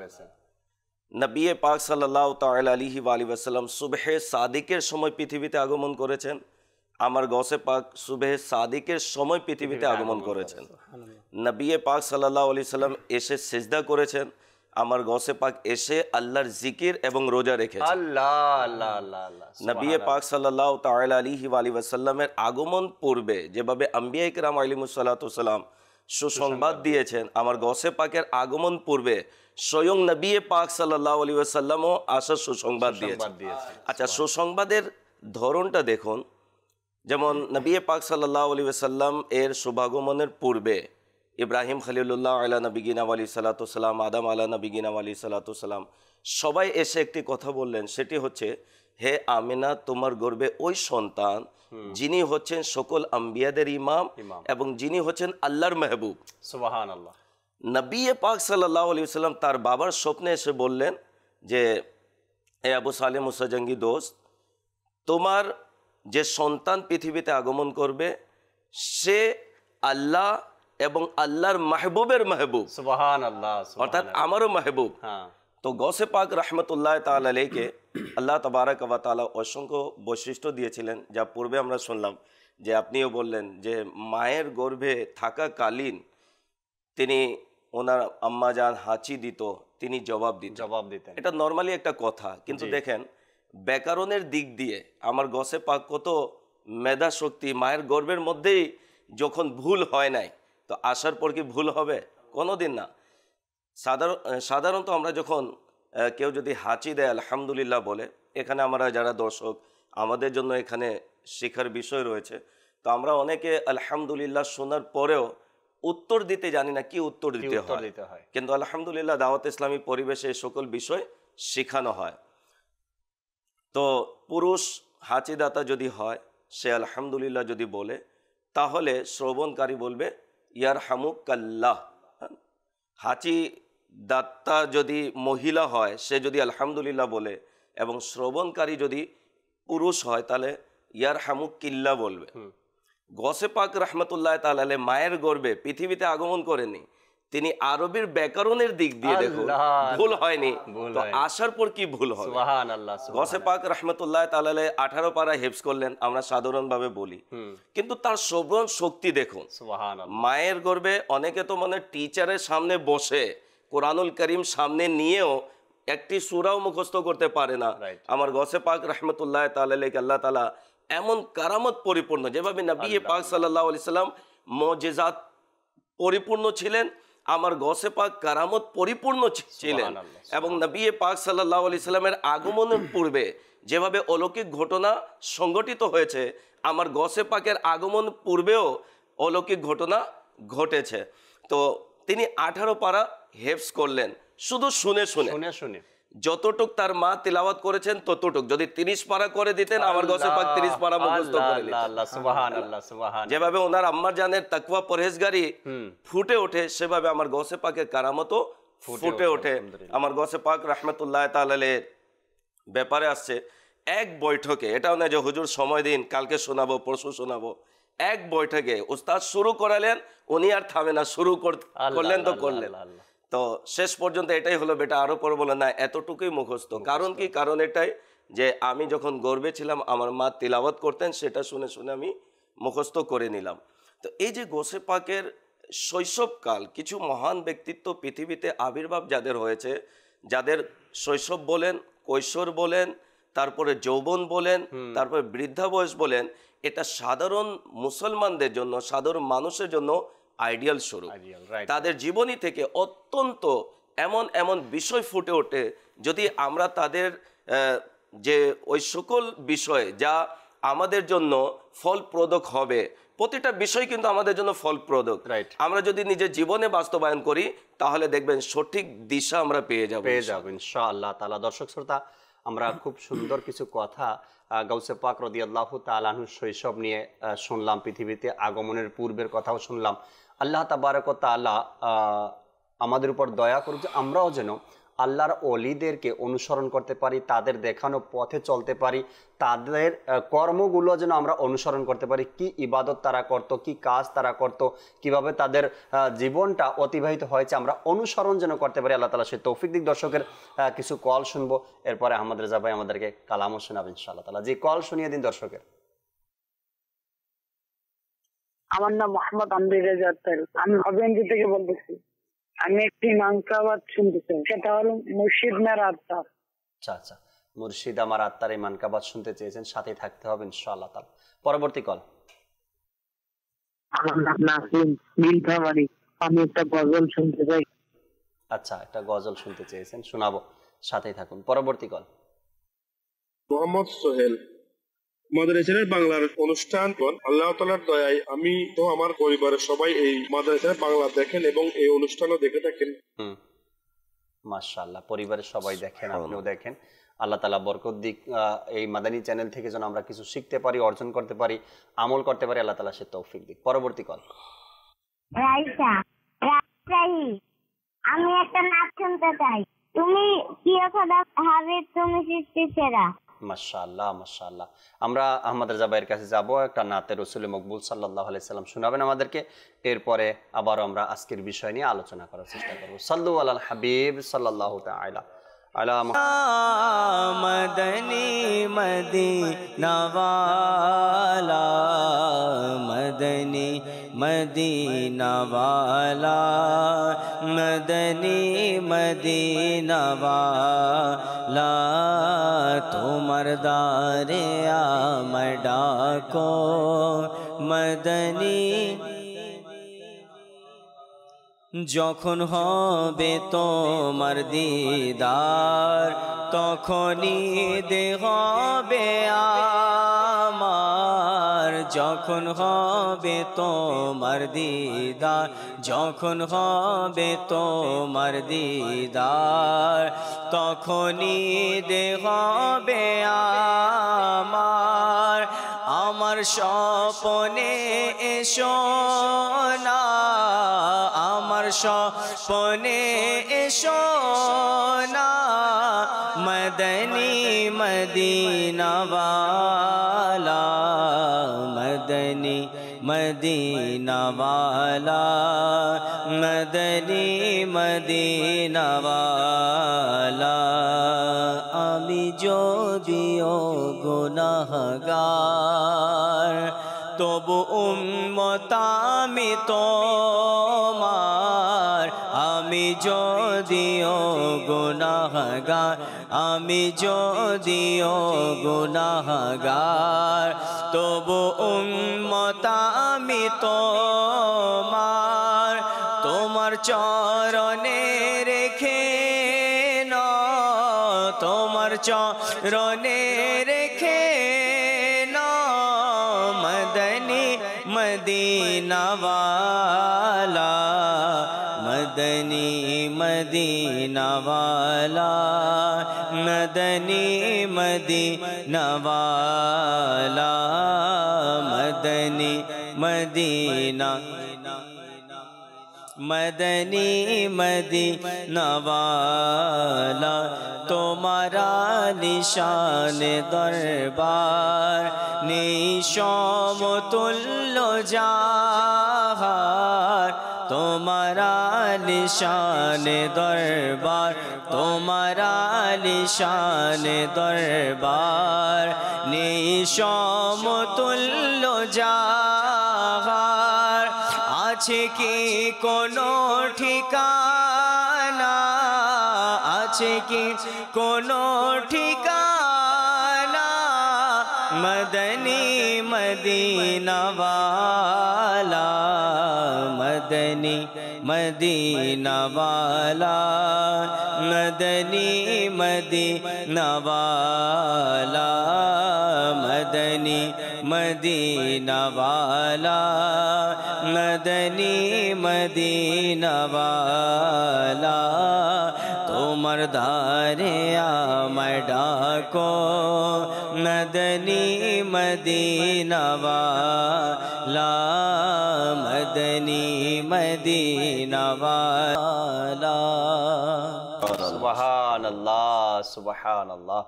নবী পাক সাল্লাল্লাহু তাআলা আলাইহি ওয়াসাল্লাম সুবহে সাদিকের সময় পৃথিবীতে আগমন করেছেন, আমার গৌসে পাক সুবহে সাদিকের সময় পৃথিবীতে আগমন করেছেন। নবী পাক সাল্লাল্লাহু আলাইহি সাল্লাম এসে সিজদা করেছেন, আমার গৌসে পাক এসে আল্লাহর জিকির এবং রোজা রেখেছেন। আল্লাহ আল্লাহ আল্লাহ আল্লাহ। নবী পাক সাল্লাল্লাহু তাআলা আলাইহি ওয়াসাল্লামের আগমন পূর্বে যেভাবে আম্বিয়া ইকরাম আলাইহিমুস সালাতু ওয়াস সালাম সুসংবাদ দিয়েছেন, আমার গৌসে পাকের আগমন পূর্বে স্বয়ং নবী পাক সাল্লাল্লাহু আলাইহি ওয়াসাল্লামও আসার সুসংবাদ দিয়েছেন। আচ্ছা, সুসংবাদের ধরনটা দেখুন। যেমন নবী পাক সাল্লাল্লাহু আলাইহি ওয়াসাল্লাম এর শুভাগমনের পূর্বে ইব্রাহিম খলিলুল্লাহ আলা নবিগিনা আলাইহি সালাতু সালাম, আদম আলা নবিগিনা আলাইহি সালাতু সালাম সবাই এসে একটি কথা বললেন, সেটি হচ্ছে, হে আমিনা, তোমার গর্ভে ওই সন্তান যিনি হচ্ছেন সকল আম্বিয়াদের ইমাম এবং যিনি হচ্ছেন আল্লাহর মেহবুব। সুবহানাল্লাহ। নবী পাক সাল্লাল্লাহু আলাইহি ওয়াসাল্লাম তার বাবার স্বপ্নে এসে বললেন যে, হে আবু সালেহ মুসা জঙ্গি দোস্ত, তোমার যে সন্তান পৃথিবীতে আগমন করবে সে আল্লাহ এবং আল্লাহর মাহবুবের মাহবুব, সুবহানাল্লাহ, অর্থাৎ আমারও মাহবুব। হ্যাঁ। তো গৌসে পাক রহমতুল্লাহ তাআলা আলাইহিকে আল্লাহ তাবারাক ওয়া তাআলা অসংখ্য বৈশিষ্ট্য দিয়েছিলেন, যা পূর্বে আমরা শুনলাম, যে আপনিও বললেন যে মায়ের গর্ভে থাকাকালীন তিনি ওনার আম্মাজান হাঁচি দিত, তিনি জবাব দিতেন। এটা নর্মালি একটা কথা, কিন্তু দেখেন ব্যাকরণের দিক দিয়ে আমার গৌসে পাক কত মেধা শক্তি। মায়ের গর্ভের মধ্যেই যখন ভুল হয় নাই, তো আসার পর কি ভুল হবে? কোনোদিন না। সাধারণত আমরা যখন কেউ যদি হাঁচি দেয় আলহামদুলিল্লাহ বলে, এখানে আমরা যারা দর্শক, আমাদের জন্য এখানে শেখার বিষয় রয়েছে। তো আমরা অনেকে আলহামদুলিল্লাহ শোনার পরেও উত্তর দিতে জানি না কি উত্তর দিতে হয়, কিন্তু আলহামদুলিল্লাহ দাওয়াত ইসলামী পরিবেশে এই সকল বিষয় শেখানো হয়। তো পুরুষ হাঁচিদাতা যদি হয়, সে আলহামদুলিল্লাহ যদি বলে, তাহলে শ্রবণকারী বলবে ইয়ারহামুকাল্লাহ। হাঁচি দাতা যদি মহিলা হয়, সে যদি আলহামদুলিল্লাহ বলে, এবং শ্রবণকারী যদি পুরুষ হয়, তাহলে ইয়ারহামুকিল্লাহ বলবে। গৌসে পাক রহমতুল্লাহ তাআলা আলাইহি মায়ের গর্ভে পৃথিবীতে আগমন করেনি, তিনি আরবের ব্যাকরণের দিক দিয়ে দেখুন ভুল হয়নি, তো আসার পর কি ভুল হবে? সুবহানাল্লাহ। গৌসে পাক রহমতুল্লাহ তাআলা আলাইহি 18 পারা হেফজ করলেন, আমরা সাধারণভাবে বলি, কিন্তু তার শ্রবণ শক্তি দেখুন। সুবহানাল্লাহ। মায়ের গর্ভে অনেকে তো মানে টিচারের সামনে বসে কোরআনুল করিম সামনে নিয়েও একটি সূরাও মুখস্থ করতে পারে না। আমার গৌসে পাক রহমতুল্লাহ তাআলা আলাইহি আল্লাহ তাআলা এমন কারামত পরিপূর্ণ, যেভাবে নবী পাক সাল্লাল্লাহু আলাইহি সাল্লাম মুজিজাত পরিপূর্ণ ছিলেন, আমার গৌসে পাক কারামত পরিপূর্ণ ছিলেন। এবং নবী পাক সাল্লাল্লাহু আলাইহি সাল্লামের আগমনের পূর্বে যেভাবে অলৌকিক ঘটনা সংঘটিত হয়েছে, আমার গৌসে পাকের আগমন পূর্বেও অলৌকিক ঘটনা ঘটেছে। তো তিনি 18 পারা হেফজ করলেন শুধু শুনে শুনে। যতটুক তার মা তিলাওয়াত করেছেন ততটুক, যদি 30 পারা করে দিতেন, আমার গৌসে পাক 30 পারা মুখস্থ করে নিতেন। সুবহানাল্লাহ, সুবহানাল্লাহ। যেভাবে ওনার আম্মা জানের তাকওয়া পরহেজগারি ফুটে ওঠে, সেভাবে আমার গৌসে পাকের কারামতও ফুটে ওঠে। আমার গৌসে পাক রহমতুল্লাহ তাআলা আলাইহির ব্যাপারে আসছে এক বৈঠকে, এটাও না যে হুজুর সময় দিন, কালকে শোনাবো, পরশু শোনাবো, এক বৈঠকে উস্তাদ শুরু করালেন, উনি আর থামে না, শুরু করলেন তো করলেন। তো শেষ পর্যন্ত এটাই হলো, বেটা আরো পরে বলে না এতটুকুই মুখস্থ। কারণ কি? কারণ এটাই যে আমি যখন গর্বে ছিলাম, আমার মা তিলাওয়াত করতেন, সেটা শুনে শুনে আমি মুখস্থ করে নিলাম। তো এই যে গৌসে পাকের শৈশবকাল, কিছু মহান ব্যক্তিত্ব পৃথিবীতে আবির্ভাব যাদের হয়েছে, যাদের শৈশব বলেন, কৈশোর বলেন, তারপরে যৌবন বলেন, তারপরে বৃদ্ধা বয়স বলেন, এটা সাধারণ মুসলমানদের জন্য, সাধারণ মানুষের জন্য আইডিয়াল স্বরূপ। তাদের জীবনী থেকে অত্যন্ত এমন এমন বিষয় ফুটে ওঠে, যদি আমরা তাদের যে ওই সকল বিষয় যা আমাদের জন্য ফলপ্রদক হবে, প্রতিটা বিষয় কিন্তু আমাদের জন্য ফলপ্রদক, আমরা যদি নিজের জীবনে বাস্তবায়ন করি তাহলে দেখবেন সঠিক দিশা আমরা পেয়ে যাব ইনশাআল্লাহ তাআলা। দর্শক শ্রোতা, আমরা খুব সুন্দর কিছু কথা গাউসে পাক রাদিয়াল্লাহু তাআলা আনহু শৈশব নিয়ে শুনলাম, পৃথিবীতে আগমনের পূর্বের কথাও শুনলাম। আল্লাহ তাবারক ওয়া তাআলা আমাদের উপর দয়া করুক যে আমরাও যেন আল্লাহর ওলিদেরকে অনুসরণ করতে পারি, তাদের দেখানো পথে চলতে পারি, তাদের কর্মগুলো যেন আমরা অনুসরণ করতে পারি, কি ইবাদত তারা করত, কি কাজ তারা করত, কিভাবে তাদের জীবনটা অতিবাহিত হয়েছে, আমরা অনুসরণ যেন করতে পারি। আল্লাহ তাআলা সেই তৌফিক দিক। দর্শকের কিছু কল শুনবো, এরপরে আমাদের যাবে আমাদেরকে কালামও শোনাবেন ইনশাআল্লাহ তাআলা। যে কল শুনিয়ে দিন দর্শকের। আমার নাম মোহাম্মদ আমরির রেজা আক্তার, আমি হবিগঞ্জ থেকে বলতেছি। আমি একটি মানকাবাত শুনতে চাই, সেটা হলো মুর্শিদ মের আত্মার। আচ্ছা আচ্ছা, মুর্শিদ আমার আত্মার এই মানকাবাত শুনতে চেয়েছেন, সাথে থাকতে হবে ইনশাআল্লাহ তাআলা। পরবর্তী কল। আমার নাম নাসিম নীলফামারী, আমি একটা গজল শুনতে চাই। আচ্ছা, একটা গজল শুনতে চেয়েছেন, শোনাবো, সাথেই থাকুন। পরবর্তী কল। মোহাম্মদ সোহেল, মাদানী বাংলার অনুষ্ঠান আল্লাহ তাআলার দয়ায় আমি তো আমার পরিবারের সবাই এই মাদানী বাংলা দেখেন এবং এই অনুষ্ঠানও দেখে থাকেন। মাশাআল্লাহ, পরিবারের সবাই দেখেন, আপনিও দেখেন। আল্লাহ তাআলা বরকত দিক, এই মাদানী চ্যানেল থেকে যেন আমরা কিছু শিখতে পারি, অর্জন করতে পারি, আমল করতে পারি, আল্লাহ তাআলা সে তৌফিক দিক। পরবর্তী কল। রাইসা রাজশাহী, আমি একটা নাচ শুনতে চাই। তুমি কি খোদা হাবিব, তুমি সৃষ্টি সেরা। মাশাআল্লাহ মাশাআল্লাহ। আমরা আহমদ রাজা ভাইয়ের কাছে যাব, একটা নাতে রসুল মকবুল সাল্লাল্লাহু আলাইহি সাল্লাম শোনাবেন আমাদেরকে। এরপরে আবার আমরা আজকের বিষয় নিয়ে আলোচনা করার চেষ্টা করব। সাল্লু আলাল হাবিব সাল্লাল্লাহু তাআলা আলা মদনী মদিনা ওয়ালা, মদনী মদিনা ওয়ালা, মদনী মদিনা ওয়ালা, তোমার দারে আমায় ডাকো মদনী। যখন হবে তোমার দিদার, তখনই হবে আমার। যখন হবে তোমার দিদার, যখন হবে তোমার দিদার, তখনই হবে আমার। আমার স্বপ্নে এসো না, আমার স্বপ্নে এসো না, মদনী মদিনা ওয়ালা, মদনী মদিনা ওয়ালা, মদনী মদিনা ওয়ালা। আমি যদিও গুনাহগার, তবু উম্মত আমি তোমার। আমি যদিও গুনাহগার, আমি যদিও গুনাহগার, তবু উম্মত আমি তোমার। তোমার চরণে রেখে না, তোমার চরণে রেখে না, মদনী মদিনা ওয়ালা, মদনী মদিনা ওয়ালা, মদনী মদিনা ওয়ালা, মদনী মদিনা, মদনী মদিনা ওয়ালা। তোমারা নিশান দরবার, নিসমতুল্য জাহার। তোমারা নিশান দরবার, তোমারা নিশান দরবার, নিসমতুল্য জাহার। আছে কি কোনো ঠিকানা, আছে কি কোনো ঠিকানা, मदनी मदीना वाला मदनी मदीना वाला मदनी मदीना वाला मदनी मदीना वाला मदनी मदीना वाला তোমার ধারে আমায় ডাকো মদনী মদিনা ওয়ালা মদনী মদিনা ওয়ালা সুবহানাল্লাহ সুবহানাল্লাহ।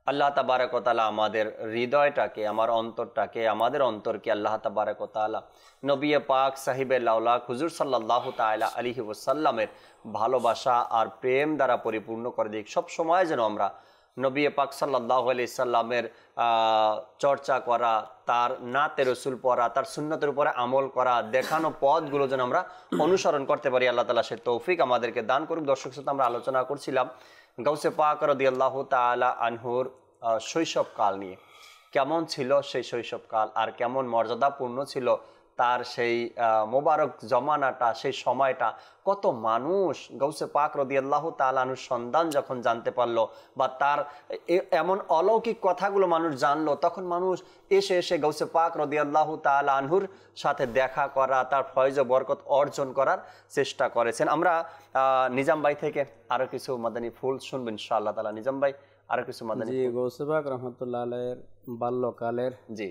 আল্লাহ তাবারক ওয়া তাআলা আমাদের হৃদয়টাকে, আমার অন্তরটাকে, আমাদের অন্তরকে আল্লাহ তাবারক ওয়া তাআলা নবী পাক সাহিবে লাউলাক হুজুর সাল্লাল্লাহু তাআলা আলাইহি ওয়াসাল্লামের ভালোবাসা আর প্রেম দ্বারা পরিপূর্ণ করে দিক। সব সময় যেন আমরা নবী পাক সাল্লাল্লাহু আলাইহি সাল্লামের চর্চা করা, তার নাতে রসুল পড়া, তার সুন্নতের উপরে আমল করা, দেখানো পথগুলো যেন আমরা অনুসরণ করতে পারি। আল্লাহ তাআলা সে তৌফিক আমাদেরকে দান করুক। দর্শক শ্রোতা, আমরা আলোচনা করছিলাম গাউসে পাক রাদিয়াল্লাহু তাআলা আনহুর শৈশবকাল নিয়ে। কেমন ছিল সেই শৈশবকাল আর কেমন মর্যাদাপূর্ণ ছিল তার সেই মোবারক জমানাটা, সেই সময়টা। কত মানুষ গাউসে পাক রাদিয়াল্লাহু তাআলা আনহুর সন্ধান যখন জানতে পারলো বা তার এমন অলৌকিক কথাগুলো মানুষ জানলো, তখন মানুষ এসে এসে গাউসে পাক রাদিয়াল্লাহু তাআলা আনহুর সাথে দেখা করা, তার ফয়েজ ও বরকত অর্জন করার চেষ্টা করেছেন। আমরা নিজাম ভাই থেকে আরো কিছু মাদানী ফুল শুনবেন ইনশাআল্লাহ তাআলা। নিজাম ভাই আরো কিছু মাদানী। জি, গাউসে পাক রাহমাতুল্লাহ আলাইহির বাল্যকালের জি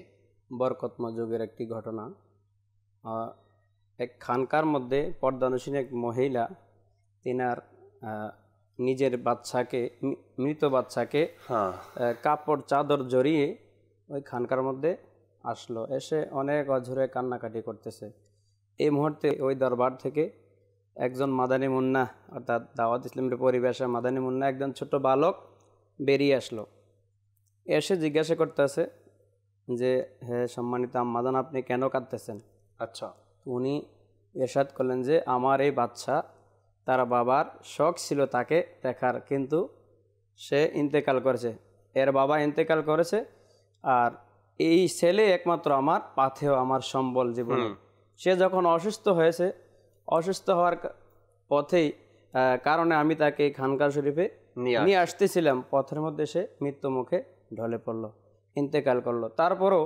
বরকতময় যুগের একটি ঘটনা। এক খানকার মধ্যে পর্দানুসীন এক মহিলা তিনার নিজের বাচ্চাকে, মৃত বাচ্চাকে কাপড় চাদর জড়িয়ে ওই খানকার মধ্যে আসলো। এসে অনেক অঝরে কান্নাকাটি করতেছে। এই মুহূর্তে ওই দরবার থেকে একজন মাদানী মুন্না, অর্থাৎ দাওয়াত ইসলামের পরিবেশে মাদানী মুন্না, একজন ছোট বালক বেরিয়ে আসলো। এসে জিজ্ঞাসা করতেছে যে, হে সম্মানিত আম্মাজান, আপনি কেন কাঁদতেছেন? আচ্ছা। উনি ইরশাদ করলেন যে, আমার এই বাচ্চা, তার বাবার শখ ছিল তাকে দেখার, কিন্তু সে ইন্তেকাল করেছে, এর বাবা ইন্তেকাল করেছে, আর এই ছেলে একমাত্র আমার পাথেয়, আমার সম্বল জীবনে। সে যখন অসুস্থ হয়েছে, অসুস্থ হওয়ার পথেই কারণে আমি তাকে খানকা শরীফে নিয়ে আসতেছিলাম, পথের মধ্যে সে মৃত্যু মুখে ঢলে পড়ল, ইন্তেকাল করলো। তারপরও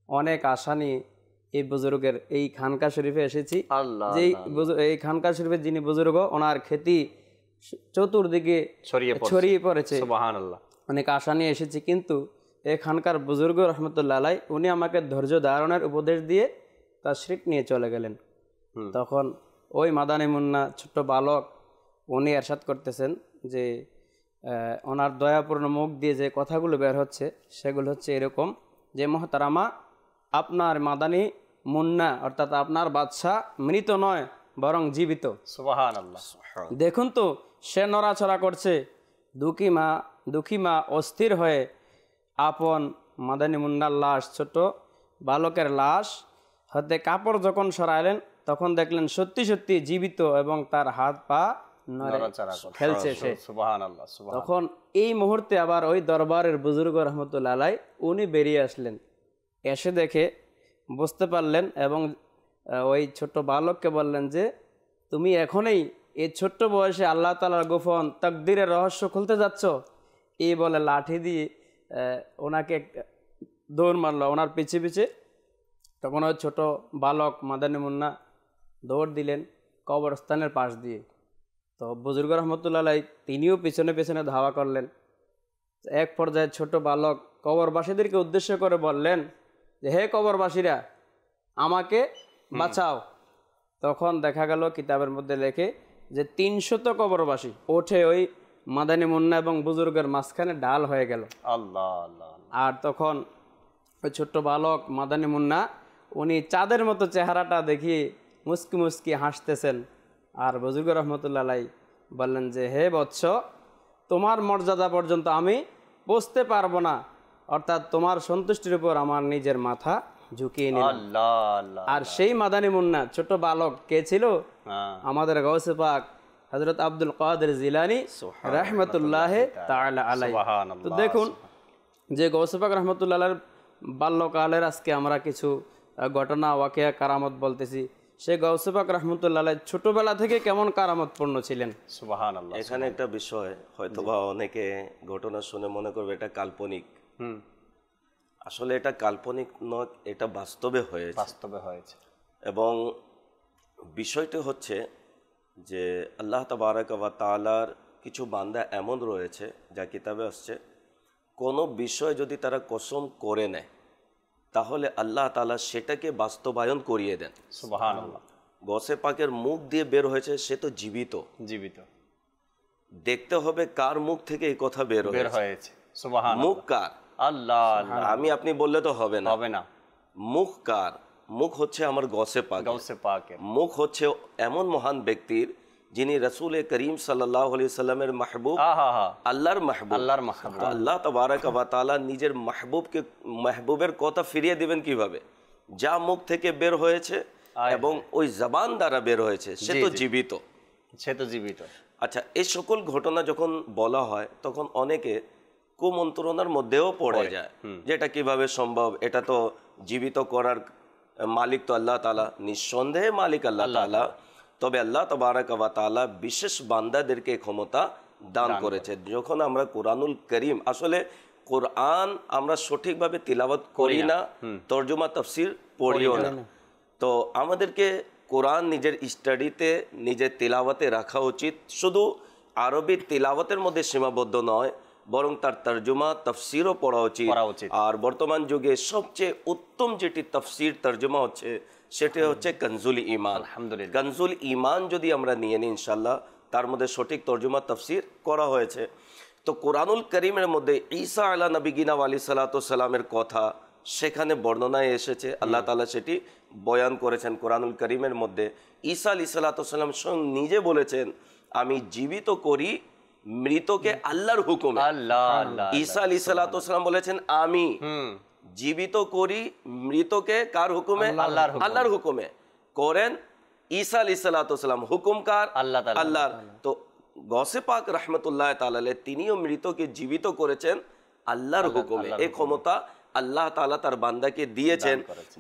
অনেক আশা নিয়ে এই বুজুর্গের এই খানকা শরীফে এসেছি। যে এই খানকা শরীফের যিনি বুজুর্গ, ওনার খ্যাতি চতুর্দিকে ছড়িয়ে পড়েছে। সুবহানাল্লাহ। অনেক আশা নিয়ে এসেছি, কিন্তু এই খানকার বুজুর্গ রহমতুল্লাহ আলাই উনি আমাকে ধৈর্য ধারণের উপদেশ দিয়ে তাশরিক নিয়ে চলে গেলেন। তখন ওই মাদানী মুন্না ছোট্ট বালক উনি ইরশাদ করতেছেন যে, ওনার দয়াপূর্ণ মুখ দিয়ে যে কথাগুলো বের হচ্ছে সেগুলো হচ্ছে এরকম যে, মোহতারামা, আপনার মাদানী মুন্না অর্থাৎ আপনার বাদশা মৃত নয়, বরং জীবিত। সুবহানাল্লাহ। দেখুন তো, সে নড়াচড়া করছে। দুঃখী মা অস্থির হয়ে আপন মাদানী মুন্নার লাশ, ছোট বালকের লাশ হাতে কাপড় যখন সরাইলেন, তখন দেখলেন সত্যি সত্যি জীবিত এবং তার হাত পা খেলছে সে। সুবহানাল্লাহ। তখন এই মুহূর্তে আবার ওই দরবারের বুজুর্গ রহমতুল্লাহ আলাই উনি বেরিয়ে আসলেন। এসে দেখে বুঝতে পারলেন এবং ওই ছোট্ট বালককে বললেন যে, তুমি এখনই এই ছোট্ট বয়সে আল্লাহ তাআলার গোপন তাকদীরের রহস্য খুলতে যাচ্ছ। এই বলে লাঠি দিয়ে ওনাকে দৌড় মারলো ওনার পিছে পিছে। তখন ওই ছোট বালক মাদানী মুন্না দৌড় দিলেন কবরস্থানের পাশ দিয়ে। তো বুজুর্গ রহমতুল্লাহ আলাই তিনিও পিছনে পিছনে ধাওয়া করলেন। এক পর্যায়ে ছোট বালক কবরবাসীদেরকে উদ্দেশ্য করে বললেন যে, হে কবরবাসীরা, আমাকে বাঁচাও। তখন দেখা গেল কিতাবের মধ্যে লেখে যে 300 কবরবাসী ওঠে ওই মাদানী মুন্না এবং বুজুর্গের মাঝখানে ঢাল হয়ে গেল। আল্লাহ আল্লাহ। আর তখন ওই ছোট্ট বালক মাদানী মুন্না উনি চাঁদের মতো চেহারাটা দেখিয়ে মুস্কি মুস্কি হাসতেছেন। আর বুজুর্গ রহমতুল্লাহ আলাই বললেন যে, হে বৎস, তোমার মর্যাদা পর্যন্ত আমি পৌঁছতে পারবো না, অর্থাৎ তোমার সন্তুষ্টির উপর আমার নিজের মাথা ঝুঁকিয়ে নিলাম। আর সেই মাদানী মুন্না ছোট বালক কে ছিল? আমাদের গাউসে পাক হযরত আব্দুল কাদের জিলানী রাহমাতুল্লাহ তাআলা আলাইহি। তো দেখুন যে গাউসে পাক রাহমাতুল্লাহ আলাইহির বাল্যকালের আজকে আমরা কিছু ঘটনা ওয়াকিয়া কারামত বলতেছি, সে গাউসে পাক রহমতুল্লাহ আলাইহি ছোটবেলা থেকে কেমন কারামতপূর্ণ ছিলেন? সুবহানাল্লাহ। এখানে একটা বিষয় হয়তোবা অনেকে ঘটনা শুনে মনে করবে এটা কাল্পনিক। আসলে এটা কাল্পনিক নয়, এটা বাস্তবে হয়েছে। এবং বিষয়টি হচ্ছে যে আল্লাহ তাবারাক ওয়া তাআলার কিছু বান্দা এমন রয়েছে, যা কিতাবে আসছে, কোনো বিষয় যদি তারা কসম করে নেয় তাহলে আল্লাহ তাআলা সেটাকে বাস্তবায়ন করিয়ে দেন। সুবহানাল্লাহ। গসে পাকের মুখ দিয়ে বের হয়েছে, সে তো জীবিত। দেখতে হবে কার মুখ থেকে এই কথা বের হয়েছে। সুবহানাল্লাহ। মুখ কার? আল্লাহ। আমি আপনি বললে তো হবে না। মুখ কার? মুখ হচ্ছে আমার গসে পাকের। মুখ হচ্ছে এমন মহান ব্যক্তির যিনি রাসূল করিম সাল্লাল্লাহু আলাইহি সাল্লামের মাহবুব, আল্লাহর মাহবুব। আল্লাহ তাবারাক ওয়া তাআলা নিজের মাহবুবের কথা ফিরিয়ে দিবেন কিভাবে? যা মুখ থেকে বের হয়েছে এবং ওই জবান দ্বারা বের হয়েছে, সে তো জীবিত। আচ্ছা, এই সকল ঘটনা যখন বলা হয় তখন অনেকে কুমন্ত্রণার মধ্যেও পড়ে যায়, যেটা কিভাবে সম্ভব? এটা তো জীবিত করার মালিক তো আল্লাহ তাআলা। নিঃসন্দেহে মালিক আল্লাহ তাআলা, তবে আল্লাহ তাবারাক ওয়া তাআলা বিশেষ বান্দাদেরকে ক্ষমতা দান করেছে। যখন আমরা কোরআনুল করিম, আসলে কোরআন আমরা সঠিকভাবে তিলাওয়াত করি না, তরজমা তাফসীর পড়িও না, তো আমাদেরকে কোরআন নিজের স্টাডিতে, নিজের তিলাওয়াতে রাখা উচিত। শুধু আরবি তিলাওয়াতের মধ্যে সীমাবদ্ধ নয়, বরং তার তর্জমা তাফসীরও পড়া উচিত। আর বর্তমান যুগে সবচেয়ে উত্তম যেটি তাফসীর তর্জমা হচ্ছে, সেটা হচ্ছে কনজুল ঈমান। কনজুল ঈমান যদি আমরা নিয়ে নিই ইনশাআল্লাহ, তার মধ্যে সঠিক তর্জমা তাফসীর করা হয়েছে। তো কোরআনুল কারীমের মধ্যে ঈসা আলা নবিগিনা আলাইহিস সালাতু সালামের কথা সেখানে বর্ণনায় এসেছে, আল্লাহ তাআলা সেটি বয়ান করেছেন কোরআনুল কারীমের মধ্যে। ঈসা আলাইহিস সালাতু সালাম স্বয়ং নিজে বলেছেন, আমি জীবিত করি মৃতকে আল্লাহর হুকুমে। ঈসা আলাইহিস সালাতু সালাম বলেছেন, আমি জীবিত করি মৃতকে কার হুকুমে? আল্লাহর হুকুমে। করেন ঈসা আলাইহিস সালাতু সালাম, হুকুম কার? আল্লাহর। তো গসে পাক রহমতুল্লাহ তাআলা আলাইহি তিনিও মৃতকে জীবিত করেছেন আল্লাহর হুকুমে। এই ক্ষমতা আল্লাহ তাআলা তার বান্দাকে দিয়েছেন।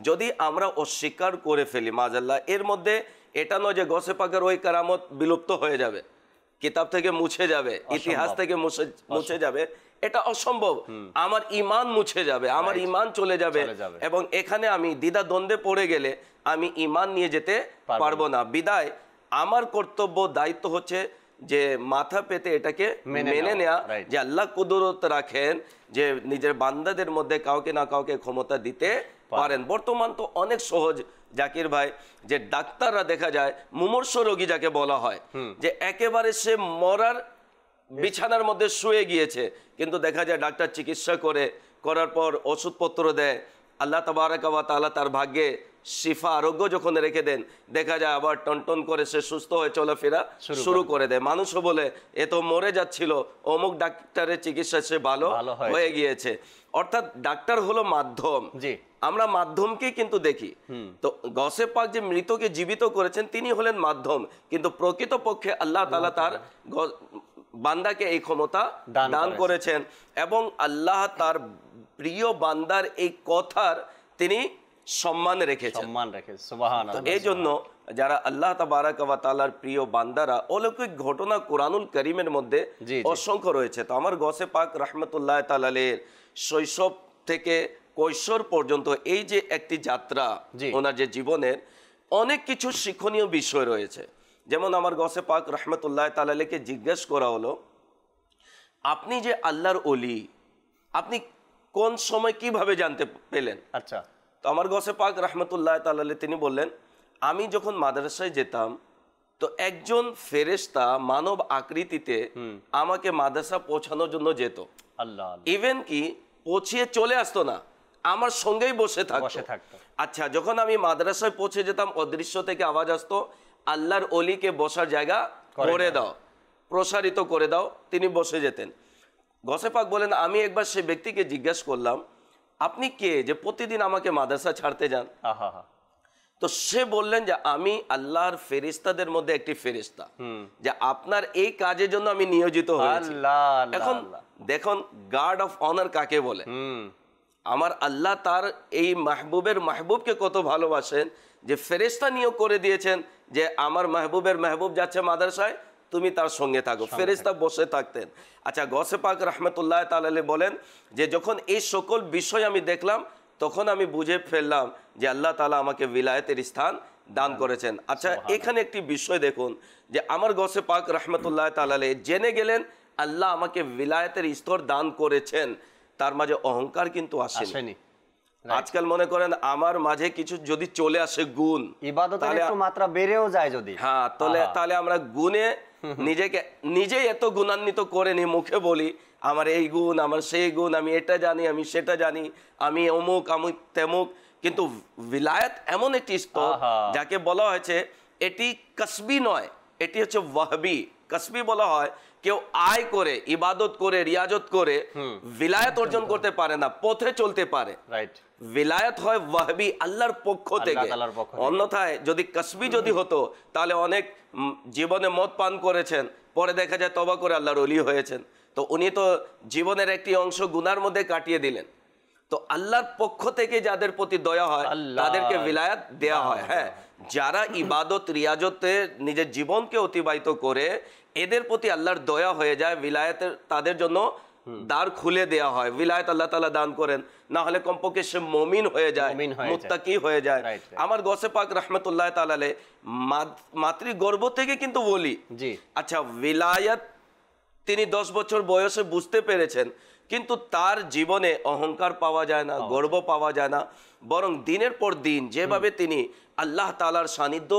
যদি আমরা অস্বীকার করে ফেলি মাযাল্লাহ, এর মধ্যে এটা নয় যে গসে পাকের ওই কারামত বিলুপ্ত হয়ে যাবে, কিতাব থেকে মুছে যাবে, ইতিহাস থেকে মুছে যাবে, এটা অসম্ভব। আমার ঈমান মুছে যাবে, আমার ঈমান চলে যাবে, এবং এখানে আমি দ্বিধা দ্বন্দ্বে পড়ে গেলে আমি ঈমান নিয়ে যেতে পারবো না। বিদায় আমার কর্তব্য, দায়িত্ব হচ্ছে যে মাথা পেতে এটাকে মেনে নেওয়া, যে আল্লাহ কুদরত রাখেন যে নিজের বান্দাদের মধ্যে কাউকে না কাউকে ক্ষমতা দিতে পারেন। বর্তমান তো অনেক সহজ জাকির ভাই, যে ডাক্তাররা দেখা যায় মুমূর্ষ রোগী যাকে বলা হয়, যে একেবারে সে মরার বিছানার মধ্যে শুয়ে গিয়েছে, কিন্তু দেখা যায় ডাক্তার চিকিৎসা করার পর ওষুধপত্র দেয়, আল্লাহ তাবারাক ওয়া তাআলা তার ভাগ্যে শিফা আরোগ্য যখন রেখে দেন, দেখা যায় আবার টনটন করে সে সুস্থ হয়ে চলাফেরা শুরু করে দেয়। মানুষও বলে এ তো মরে যাচ্ছিল, অমুক ডাক্তারের চিকিৎসা সে ভালো হয়ে গিয়েছে। অর্থাৎ ডাক্তার হলো মাধ্যম, আমরা মাধ্যমকেই কিন্তু দেখি। তো গসে পাক যে মৃতকে জীবিত করেছেন তিনি হলেন মাধ্যম, কিন্তু প্রকৃতপক্ষে আল্লাহ তাআলা তার বান্দাকে এই ক্ষমতা দান করেছেন, এবং আল্লাহ তার প্রিয় বান্দার এই কথার তিনি সম্মান রেখেছেন। সুবহানাল্লাহ। এই জন্য যারা আল্লাহ তাবারাক ওয়া তাআলার প্রিয় বান্দারা, অলৌকিক ঘটনা কোরআনুল কারীমের মধ্যে অসংখ্য রয়েছে। তো আমার গসে পাক রহমতুল্লাহ তাআলা আলাইহির শৈশব থেকে কৈশোর পর্যন্ত এই যে একটি যাত্রা, ওনার যে জীবনের অনেক কিছু শিক্ষণীয় বিষয় রয়েছে। যেমন আমার গসে পাক রহমতুল্লাহ তাআলা আলাইহিকে জিজ্ঞেস করা হলো, আপনি যে আল্লাহর ওলি, আপনি কোন সময় কিভাবে জানতে পেলেন? আচ্ছা, তো আমার গসে পাক রহমতুল্লাহ তাআলা আলাইহি তিনি বললেন, আমি যখন মাদ্রাসায় যেতাম তো একজন ফেরেশতা মানব আকৃতিতে আমাকে মাদ্রাসা পৌঁছানোর জন্য যেত। আল্লাহ, ইভেন কি পৌঁছিয়ে চলে আসতো না, আমার সঙ্গেই বসে থাকতো। আচ্ছা, যখন আমি মাদ্রাসায় পৌঁছে যেতাম অদৃশ্য থেকে আওয়াজ আসতো, আল্লাহর ওলিকে বসার জায়গা করে দাও, প্রসারিত করে দাও, তিনি বসে যেতেন। গসে পাক বলেন, আমি একবার সে ব্যক্তিকে জিজ্ঞাসা করলাম, আপনি কে যে প্রতিদিন আমাকে মাদ্রাসা ছাড়তে যান? তো সে বললেন যে আমি আল্লাহর ফেরেশতাদের মধ্যে একটি ফেরেশতা, যে আপনার এই কাজের জন্য আমি নিয়োজিত হয়েছি। এখন দেখুন গার্ড অফ অনার কাকে বলে। আমার আল্লাহ তার এই মাহবুবের মাহবুবকে কত ভালোবাসেন যে ফেরেশতা নিয়োগ করে দিয়েছেন যে আমার মাহবুবের মাহবুব যাচ্ছে মাদ্রাসায়, তুমি তার সঙ্গে থাকো। ফেরেশতা বসে থাকতেন। আচ্ছা, গৌসে পাক রহমতুল্লাহ তাআলা বলেন যে যখন এই সকল বিষয় আমি দেখলাম তখন আমি বুঝে ফেললাম যে আল্লাহ তাআলা আমাকে বিলায়েতের স্থান দান করেছেন। আচ্ছা, এখানে একটি বিষয় দেখুন যে আমার গৌসে পাক রহমতুল্লাহ তাআলা জেনে গেলেন আল্লাহ আমাকে বিলায়েতের স্তর দান করেছেন, তার মাঝে অহংকার কিন্তু আসেনি। আজকাল মনে করেন আমার মাঝে কিছু যদি চলে আসে গুণ, ইবাদতের একটু মাত্রা বেড়েও যায় যদি, হ্যাঁ, তাহলে আমরা গুণে নিজেই এত গুণান্বিত করে নি, মুখে বলি আমার এই গুণ, আমার সেই গুণ, আমি এটা জানি, আমি সেটা জানি, আমি অমুক, আমি তেমুক। কিন্তু বিলায়াত এমন একটি স্তর যাকে বলা হয়েছে এটি কসবি নয়, এটি হচ্ছে ওয়াহবি। কসবি বলা হয় কেউ আয় করে, ইবাদত করে, রিয়াজত করে বিলায়াত অর্জন করতে পারে না, পথে চলতে পারে। রাইট, বিলায়াত হয় ওয়াহবি, আল্লাহর পক্ষ থেকে। অন্যথায় যদি কসবি যদি হতো তাহলে অনেক জীবনে মদ পান করেছেন, পরে দেখা যায় তওবা করে আল্লাহর ওলি হয়েছেন। তো উনি তো জীবনের একটি অংশ গুনার মধ্যে কাটিয়ে দিলেন। তো আল্লাহর পক্ষ থেকে যাদের প্রতি দয়া হয় তাদেরকে বিলায়াত দেয়া হয়। হ্যাঁ, যারা ইবাদত রিয়াজতে নিজের জীবনকে অতিবাহিত করে এদের প্রতি আল্লাহর দয়া হয়ে যায়, বিলায়াতের তাদের জন্য দ্বার খুলে দেয়া হয়, বিলায়াত আল্লাহ তাআলা দান করেন। না হলে কমপক্ষে সে মুমিন হয়ে যায়, মুত্তাকি হয়ে যায়। আমার গৌসে পাক রহমতুল্লাহ তাআলা মাতৃগর্ভ থেকে কিন্তু বলি। আচ্ছা, বিলায়াত তিনি 10 বছর বয়সে বুঝতে পেরেছেন, কিন্তু তার জীবনে অহংকার পাওয়া যায় না, গর্ব পাওয়া যায় না, বরং দিনের পর দিন যেভাবে তিনি আল্লাহ তাআলার সান্নিধ্য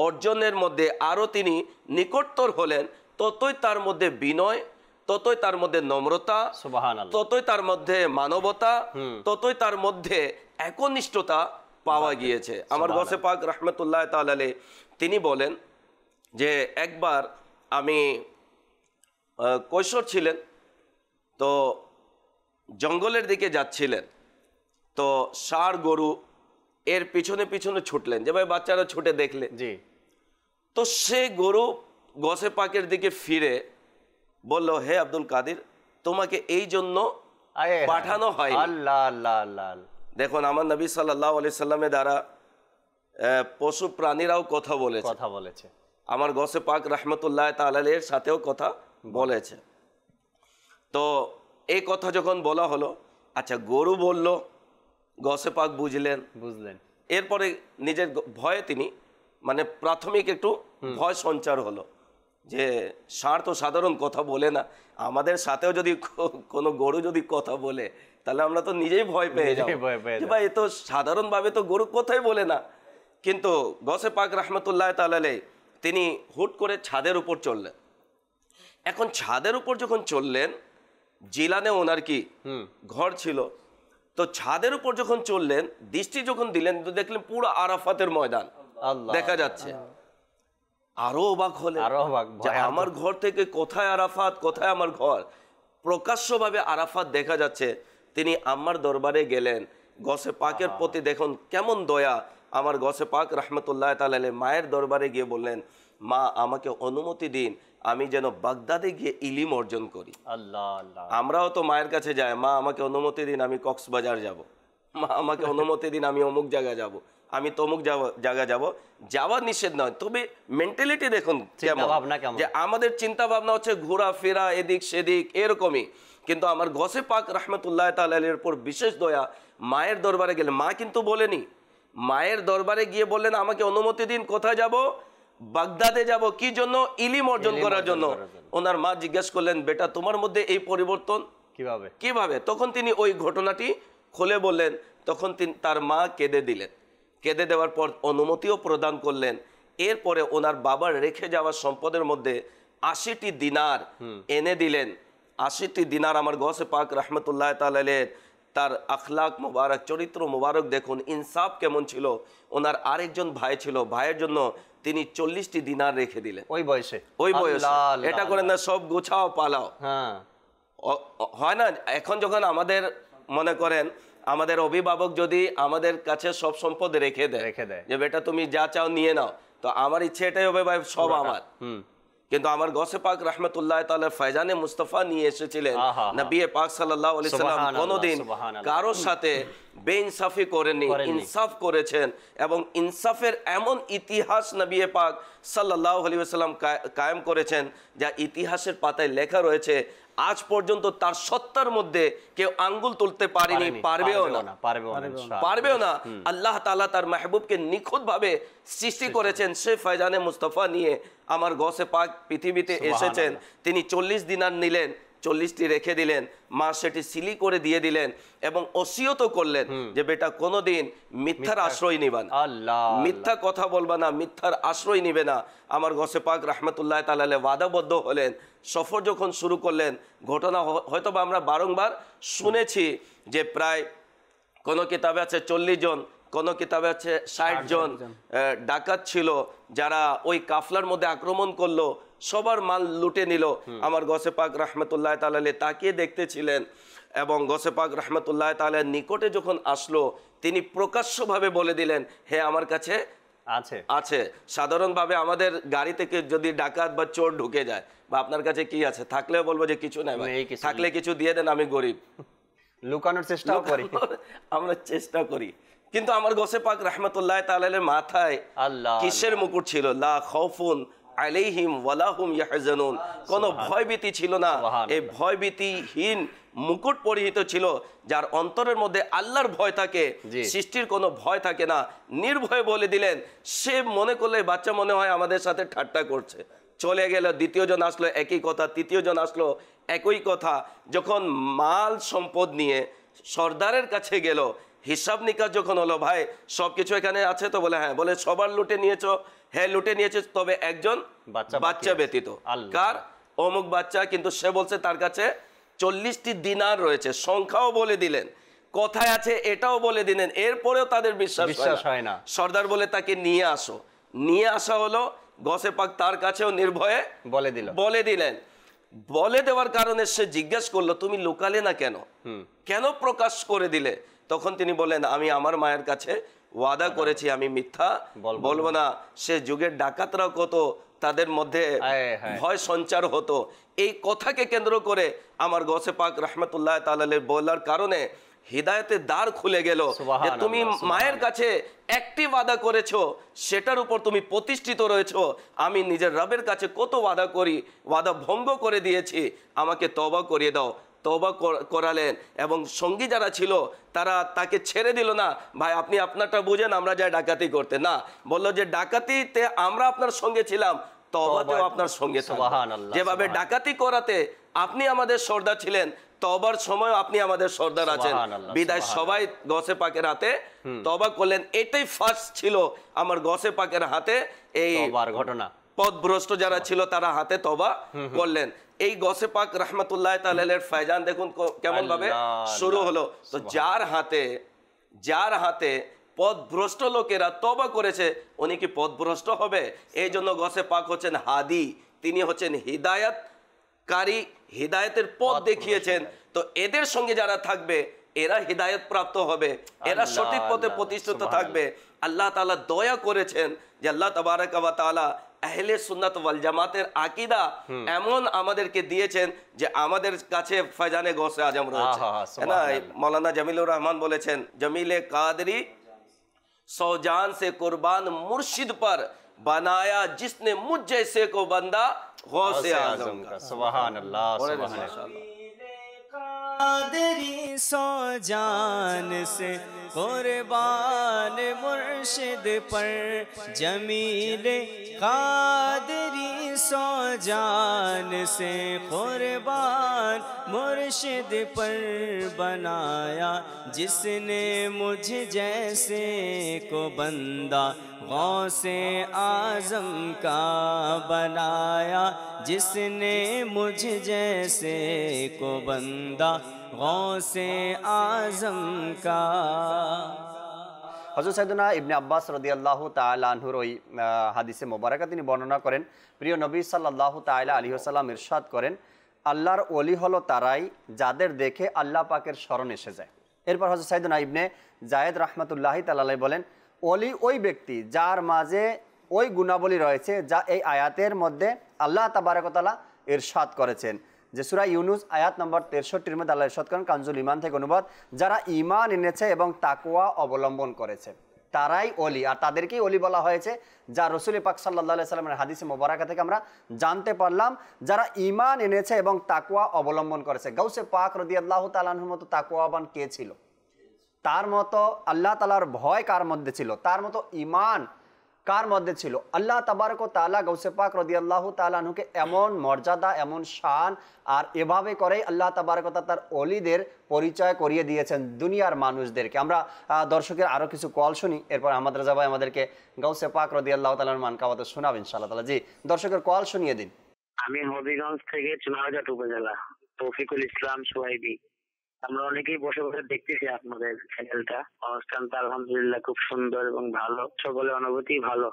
অর্জনের মধ্যে আরো তিনি নিকটতর হলেন, ততই তার মধ্যে বিনয়, ততই তার মধ্যে নম্রতা, ততই তার মধ্যে মানবতা, ততই তার মধ্যে একনিষ্ঠতা পাওয়া গিয়েছে। আমার গৌসে পাক রহমতুল্লাহ তাআলা তিনি বলেন যে একবার আমি কৈশোর ছিলেন, তো জঙ্গলের দিকে যাচ্ছিলেন, তো ষাঁড় গরু এর পিছনে পিছনে ছুটলেন, যেভাবে বাচ্চারা ছুটে দেখলে। তো সে গরু গৌসে পাকের দিকে ফিরে বলল, হে আব্দুল কাদির, তোমাকে এই জন্য পাঠানো হয়। দেখুন, আমার নবী সাল্লাল্লাহু আলাইহি সাল্লামের দ্বারা পশু প্রাণীরাও কথা বলেছে, আমার গৌসে পাক রহমতুল্লাহ তাআলা এর সাথেও কথা বলেছে। তো এই কথা যখন বলা হলো, আচ্ছা গরু বলল, গৌসে পাক বুঝলেন। এরপরে নিজের ভয়ে তিনি মানে প্রাথমিক একটু ভয় সঞ্চার হলো যে ষাঁড় তো সাধারণ কথা বলে না, আমাদের সাথেও যদি কোনো গরু যদি কথা বলে তাহলে আমরা তো নিজেই ভয় পেয়ে যাবো, ভাই এ তো সাধারণভাবে তো গরু কথাই বলে না। কিন্তু গৌসে পাক রহমতুল্লাহ তাআলা তিনি হুট করে ছাদের উপর চললেন। এখন ছাদের উপর যখন চললেন, জিলানে ওনার কি ঘর ছিল, তো ছাদের উপর যখন চললেন, দৃষ্টি যখন দিলেন, দেখলেন পুরো আরাফাতের ময়দান দেখা যাচ্ছে। আরো অবাক হলেন যে আমার ঘর থেকে কোথায় আরাফাত, কোথায় আমার ঘর, প্রকাশ্যভাবে আরাফাত দেখা যাচ্ছে। তিনি আম্মার দরবারে গেলেন, গৌসে পাকের প্রতি দেখুন কেমন দয়া। আমার গৌসে পাক রহমতুল্লাহ তাআলা মায়ের দরবারে গিয়ে বললেন, মা আমাকে অনুমতি দিন, আমি যেন বাগদাদে গিয়ে ইলিম অর্জন করি। আমরাও তো মায়ের কাছে যাই, মা আমাকে অনুমতি দিন, আমি কক্সবাজার যাব, মা আমাকে অনুমতি দিন, আমি অমুক জায়গায় যাব, আমি তমুক জায়গা যাব। যাওয়া নিষেধ নয়, তবে মেন্টালিটি দেখুন কেমন, যে আমাদের চিন্তা ভাবনা হচ্ছে ঘোরাফেরা এদিক সেদিক এরকমই। কিন্তু আমার গৌসে পাক রহমতুল্লাহ তাআলার উপর বিশেষ দয়া, মায়ের দরবারে গেলেন, মা কিন্তু বলেনি, মায়ের দরবারে গিয়ে বললেন আমাকে অনুমতি দিন, কোথায় যাব, বাগদাদে যাব, কি জন্য, ইলিম অর্জন করার জন্য। ওনার মা জিজ্ঞেস করলেন, বেটা তোমার মধ্যে এই পরিবর্তন কিভাবে? তখন তিনি ওই ঘটনাটি খুলে বললেন। তখন তার মা কেঁদে দিলেন, কেঁদে দেওয়ার পর অনুমতিও প্রদান করলেন। এরপরে ওনার বাবার রেখে যাওয়া সম্পদের মধ্যে 80টি দিনার এনে দিলেন। 80টি দিনার আমার গৌসে পাক রহমতুল্লাহ তাআলা তার আখলাক মুবারক, চরিত্র মুবারক দেখুন, ইনসাফ কেমন ছিল। ওনার আরেকজন ভাই ছিল, ভাইয়ের জন্য তিনি 40টি দিনার রেখে দিলেন ওই বয়সে। এটা করেন না সব গুছাও পালাও, হয় না? এখন যখন আমাদের মনে করেন আমাদের অভিভাবক যদি আমাদের কাছে সব সম্পদ রেখে দেয় যে বেটা তুমি যা চাও নিয়ে নাও, তো আমার ইচ্ছে এটাই হবে ভাই সব আমার, কিন্তু আমার গসে পাক রহমতুল্লাহ তাআলা ফয়জানে মুস্তাফা নিয়ে এসেছিলেন। নবী পাক সাল্লাল্লাহু আলাইহি সাল্লাম কোনোদিন কারোর সাথে বেইনসাফি করেননি, ইনসাফ করেছেন এবং ইনসাফের এমন ইতিহাস নবী পাক সাল্লাল্লাহু আলাইহি ওয়াসাল্লাম কায়েম করেছেন যা ইতিহাসের পাতায় লেখা রয়েছে। আজ পর্যন্ত তার সত্তার মধ্যে কেউ আঙ্গুল তুলতে পারেনি, পারবেও না। আল্লাহ তাআলা তার মাহবুবকে নিখুঁতভাবে সৃষ্টি করেছেন। সে ফয়জানে মুস্তাফা নিয়ে আমার গসে পাক পৃথিবীতে এসেছেন। তিনি 40 দিনার নিলেন, 40টি রেখে দিলেন, মা সেটি সিলি করে দিয়ে দিলেন এবং ওসিয়ত করলেন যে বেটা কোনোদিন মিথ্যার আশ্রয় নিবা না, মিথ্যা কথা বলবা না, মিথ্যার আশ্রয় নিবে না। আমার গসে পাক রহমতুল্লাহ তাআলা ওয়াদাবদ্ধ হলেন। সফর যখন শুরু করলেন, ঘটনা হয়তো বা আমরা বারংবার শুনেছি যে প্রায় কোনো কিতাবে আছে 40 জন, কোনো কিতাবে আছে 60 জন ডাকাত ছিল যারা ওই কাফলার মধ্যে আক্রমণ করলো, সবার মাল লুটে নিল। আমার গসে পাক রহমতুল্লাহ তাআলা তাকিয়ে দেখতেছিলেন এবং গসে পাক রহমতুল্লাহ তাআলার নিকটে যখন আসলো তিনি প্রকাশ্যভাবে বলে দিলেন, হে আমার কাছে আছে। সাধারণভাবে আমাদের গাড়ি থেকে যদি ডাকাত বা চোর ঢুকে যায় বা আপনার কাছে কি আছে, থাকলেও বলবো যে কিছু নাই, থাকলে কিছু দিয়ে দেন, আমি গরিব, লুকানোর চেষ্টা করি, আমরা চেষ্টা করি। কিন্তু আমার গসে পাক রহমতুল্লাহ তাআলার মাথায় কিসের মুকুট ছিল? লা খাউফুন আলাইহিম ওয়ালা হুম ইয়াহজানুন, কোনো ভয়ভীতি ছিল না। এই ভয়ভীতিহীন মুকুট পরিহিত ছিল, যার অন্তরের মধ্যে আল্লাহর ভয় থাকে, সৃষ্টির কোনো ভয় থাকে না। নির্ভয়ে বলে দিলেন। সে মনে করলে বাচ্চা মনে হয় আমাদের সাথে ঠাট্টা করছে, চলে গেল। দ্বিতীয় জন আসলো, একই কথা। তৃতীয় জন আসলো, একই কথা। যখন মাল সম্পদ নিয়ে সর্দারের কাছে গেল, হিসাব নিকাশ যখন হলো, ভাই সবকিছু এখানে আছে তো? বলে হ্যাঁ। বলে সবার লুটে নিয়েছো? হ্যাঁ লুটে নিয়েছে, তবে একজন বাচ্চা ব্যতীত। কার? অমুক বাচ্চা। কিন্তু সে বলছে তার কাছে 40টি দিনার রয়েছে। সংখ্যাও বলে দিলেন, কোথায় আছে এটাও বলে দিলেন। এরপরেও তাদের বিশ্বাস হয় না। সর্দার বলে তাকে নিয়ে আসো। নিয়ে আসা হলো। গসে পাক তার কাছেও নির্ভয়ে বলে দিলেন। বলে দেওয়ার কারণে সে জিজ্ঞেস করলো, তুমি লুকালে না কেন, কেন প্রকাশ করে দিলে? তখন তিনি বলেন, আমি আমার মায়ের কাছে ওয়াদা করেছি আমি মিথ্যা বলবো না। সে যুগের ডাকাতরা কত, তাদের মধ্যে ভয় সঞ্চার হতো। এই কথাকে কেন্দ্র করে আমার গসে পাক রহমতুল্লাহ তাআলা বলার কারণে হিদায়াতের দ্বার খুলে গেল যে তুমি মায়ের কাছে একটি ওয়াদা করেছো, সেটার উপর তুমি প্রতিষ্ঠিত রয়েছো। আমি নিজের রবের কাছে কত ওয়াদা করি, ওয়াদা ভঙ্গ করে দিয়েছি, আমাকে তওবা করিয়ে দাও। তওবা করালেন এবং সঙ্গী যারা ছিল তারা তাকে ছেড়ে দিল না, ভাই আপনি আপনারটা বুঝেন, আমরা যাই ডাকাতি করতে। না, বললো যে ডাকাতিতে আমরা আপনার সঙ্গে ছিলাম, তওবাতেও আপনার সঙ্গে থাকবো। যেভাবে ডাকাতি করাতে আপনি আমাদের সর্দার ছিলেন, তওবার সময় আপনি আমাদের সর্দার আছেন। বিদায় সবাই গসে পাকের হাতে তওবা করলেন। এটাই ফার্স্ট ছিল আমার গসে পাকের হাতে। এই ঘটনা পথভ্রষ্ট যারা ছিল তারা হাতে তওবা করলেন। এই গসে পাক রহমতুল্লাহ তাআলার ফয়জান দেখুন কেমন ভাবে শুরু হলো। তো যার হাতে পথভ্রষ্ট লোকেরা তওবা করেছে, উনি কি পথভ্রষ্ট হবে? এই জন্য গসে পাক হচ্ছেন হাদি, তিনি হচ্ছেন হিদায়াতকারী, হিদায়াতের পথ দেখিয়েছেন। তো এদের সঙ্গে যারা থাকবে এরা হিদায়াত প্রাপ্ত হবে, এরা সঠিক পথে প্রতিষ্ঠিত থাকবে। আল্লাহ তাআলা দয়া করেছেন যে আল্লাহ তাবারাক ওয়া তাআলা আহলে সুন্নাত ওয়াল জামাতের আকীদা এমন আমাদেরকে দিয়েছেন যে আমাদের কাছে ফয়জানে গৌসে আজম রয়েছে। না, মাওলানা জামিলুর রহমান বলেছেন, জমিলে কাদরি सौजान से कुर्बान मुर्शिद पर बनाया जिसने मुझ जैसे को बंदा गौसे आजम का। सुभान अल्लाह, सुभान अल्लाह। कादरी सौजान से कुर्बान मुर्शिद पर, जमील कादरी सौजान से कुर्बान मुर्शिद पर बनाया जिसने मुझ जैसे को बंदा गौसे आजम का बनाया जिसने मुझ जैसे को बंदा गौसे आजम का। হযরত সাইয়েদনা ইবনে আব্বাস রাদিয়াল্লাহু তাআলা আনহুর ওই হাদিসে মোবারকা তিনি বর্ণনা করেন, প্রিয় নবী সাল্লাল্লাহু তাআলা আলাইহি ওয়াসাল্লাম ইরশাদ করেন, আল্লাহর ওলি হলো তারাই যাদের দেখে আল্লাহ পাকের স্মরণ এসে যায়। এরপর হযরত সাইয়েদনা ইবনে জায়েদ রাহমাতুল্লাহি তাআলা আলাইহি বলেন, ওলি ওই ব্যক্তি যার মাঝে ওই গুণাবলী রয়েছে যা এই আয়াতের মধ্যে আল্লাহ তাবারক ওয়া তাআলা ইরশাদ করেছেন যে সূরা ইউনুস আয়াত নম্বর 63 মধ্যে আল্লাহ ইরশাদ করেন, কানজুল ঈমান থেকে অনুবাদ, যারা ঈমান এনেছে এবং তাকওয়া অবলম্বন করেছে তারাই ওলি। আর তাদেরকেই ওলি বলা হয়েছে, যা রাসূল পাক সাল্লাল্লাহু আলাইহি সাল্লামের হাদিসে মোবারকা থেকে আমরা জানতে পারলাম, যারা ঈমান এনেছে এবং তাকওয়া অবলম্বন করেছে। গাউসে পাক রাদিয়াল্লাহু তাআলা আনহুর মতো তাকওয়াবান কে ছিল? তার মতো আল্লাহ তাআলার ভয় কার মধ্যে ছিল? তার মতো ঈমান কার মধ্যে ছিল? আল্লাহ তাবারক ওয়া তাআলা গাউসে পাক রাদিয়াল্লাহু তাআলা আনহুকে এমন মর্যাদা, এমন শান, আর এভাবে করেই আল্লাহ তাবারক ওয়া তাআলা তার ওলিদের পরিচয় করিয়ে দিয়েছেন দুনিয়ার মানুষদেরকে। আমরা দর্শকের আরো কিছু কল শুনি, এরপর আমাদের যাবে আমাদেরকে গাউসে পাক রাদিয়াল্লাহু তাআলার মানকাবাত শোনাবেন ইনশাআল্লাহ তাআলা। জি, দর্শকের কল শুনিয়ে দিন। আমি হবিগঞ্জ থেকে চুনারঘাট উপজেলা, তৌফিকুল ইসলাম সোহাইবি। আমরা অনেকেই বসে বসে দেখতেছি আপনাদের চ্যানেলটা, অনুষ্ঠানটা আলহামদুলিল্লাহ খুব সুন্দর এবং ভালো, সকলের অনুভূতি ভালো।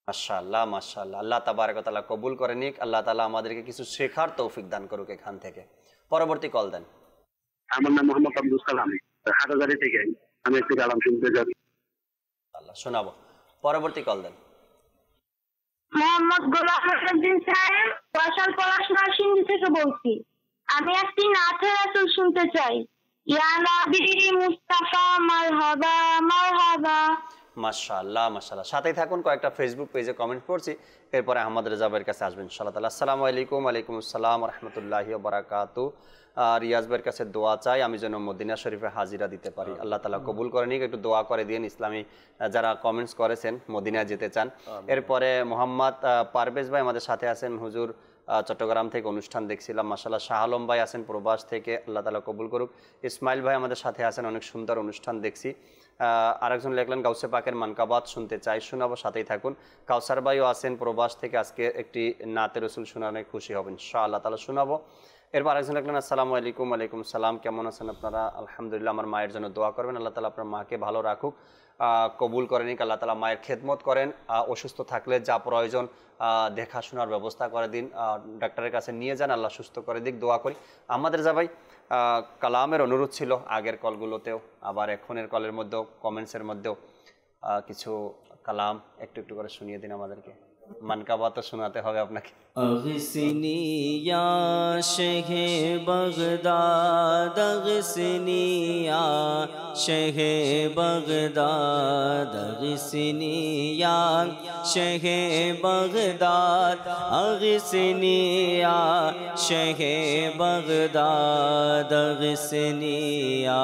মাশাআল্লাহ মাশাআল্লাহ, আল্লাহ তাবারক ওয়া তাআলা কবুল করে নিক। আল্লাহ তাআলা আমাদেরকে কিছু শেখার তৌফিক দান করুক এখান থেকে। পরবর্তী কল দেন। আমার নাম মোহাম্মদ আব্দুল সালাম, হাটাজারি থেকে। আমি একটু কালাম শুনতে যাই, আল্লাহ শোনাবো। পরবর্তী কল দেন। মোহাম্মদ গোলাম উদ্দিন সাহেব, ফয়সাল পড়াশোনা সিন্ধি থেকে বলছি। আমি একটি নাথের রাসূল শুনতে চাই। ইয়া নবী মুস্তাফা মারহাবা মারহাবা। মাশাআল্লাহ মাশাআল্লাহ, সাথেই থাকুন। কয়েকটা ফেসবুক পেজে কমেন্ট পড়ছি, এরপরে আহমদ রেজাবের কাছে আসবেন ইনশাআল্লাহ তাআলা। আসসালামু আলাইকুম। ওয়ালাইকুম আসসালাম ওয়া রাহমাতুল্লাহি ওয়া বারাকাতুহু। রিয়াজ ভাইয়ের কাছে দোয়া চাই, আমি যেন মদিনা শরীফে হাজিরা দিতে পারি। আল্লাহ তাআলা কবুল করে নিক। একটু দোয়া করে দিন ইসলামী যারা কমেন্টস করেছেন মদিনা যেতে চান। এরপরে মোহাম্মদ পারভেজ ভাই আমাদের সাথে আছেন, হুজুর চট্টগ্রাম থেকে অনুষ্ঠান দেখছিলাম মাশাআল্লাহ। শাহ আলম ভাই আছেন প্রবাস থেকে, আল্লাহ তাআলা কবুল করুক। ইসমাইল ভাই আমাদের সাথে আছেন, অনেক সুন্দর অনুষ্ঠান দেখছি। আরেকজন লেখলেন গাউসে পাকের মানকাবাত শুনতে চাই, শোনাবো, সাথেই থাকুন। কাউসার ভাইও আছেন প্রবাস থেকে, আজকে একটি নাতে রসুল শোনানো খুশি হবেন ইনশাআল্লাহ তাআলা, শোনাবো। এরপর আরেকজন লেখলেন আসসালামু আলাইকুম। ওয়ালাইকুম সালাম, কেমন আছেন আপনারা? আলহামদুলিল্লাহ। আমার মায়ের জন্য দোয়া করবেন, আল্লাহ তাআলা আপনার মাকে ভালো রাখুক, কবুল করে নিক। আল্লাহ তাআলা মায়ের খেদমত করেন, অসুস্থ থাকলে যা প্রয়োজন দেখাশোনার ব্যবস্থা করে দিন, ডাক্তারের কাছে নিয়ে যান, আল্লাহ সুস্থ করে দিক, দোয়া করি। আমাদের যা ভাই কালামের অনুরোধ ছিল আগের কলগুলোতেও, আবার এখনের কলের মধ্যেও, কমেন্টসের মধ্যেও কিছু কালাম একটু একটু করে শুনিয়ে দিন আমাদেরকে। মানকাবাত শোনাতে হবে আপনাকে। अग़सिनी या शेहे बगदाद, अग़सिनी या शेहे बगदाद, अग़सिनी या शेहे बगदाद, अग़सिनी या शेहे बगदाद, अग़सिनी या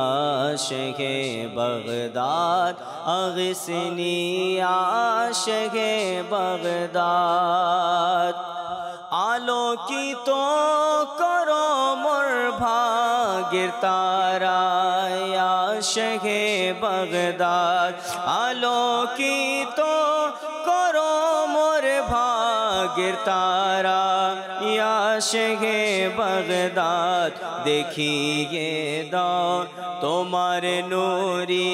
शेहे बगदाद, अग़सिनी या शेहे बगदाद। আলোকিত করো মোর ভাগের তারা ইয়া শেহে বাগদাদ, আলোকিত করো মোর ভাগের তারা ইয়া শেহে বাগদাদ। দেখিয়ে দাও তোমার নূরি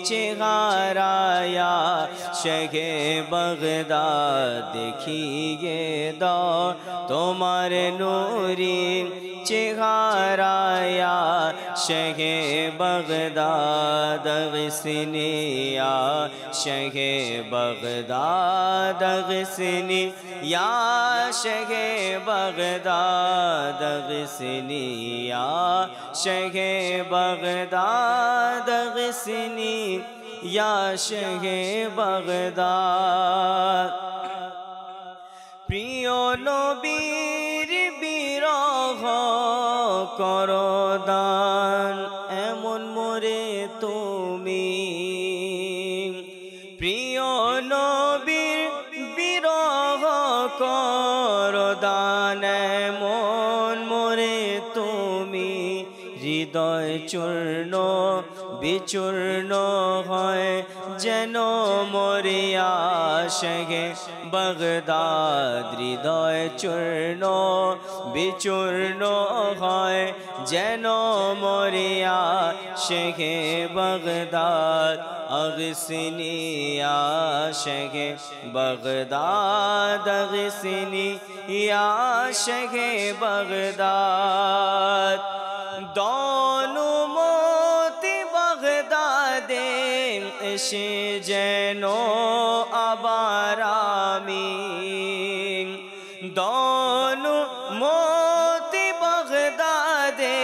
চেহারা ইয়া শেহে বাগদাদ, দেখিয়ে দাও তোমার নূরি চেহারা ইয়া শেহে বাগদাদ, अग़सिनी या शेहे बागदाद, अग़सिनी या शेहे बागदाद, अग़सिनी या शेहे बागदाद, अग़सिनी या शेहे बागदाद। প্রিয় নবীর বিরহ করো দান, এমন মোরে তুমি। প্রিয় নবীর বিরহ করো দান, এমন মোরে তুমি। হৃদয় চূর্ণ বিচূর্ণ হয় যেন মরিয়া শেহে বাগদাদ, হৃদয় চূর্ণ বিচূর্ণ হয় যেন মরিয়া শেহে বাগদাদ। अग़सिनी या शेहे बागदाद, अग़सिनी या शेहे बागदाद। দনুমতি বাগদাদে এসে যেন আবার আমি, দে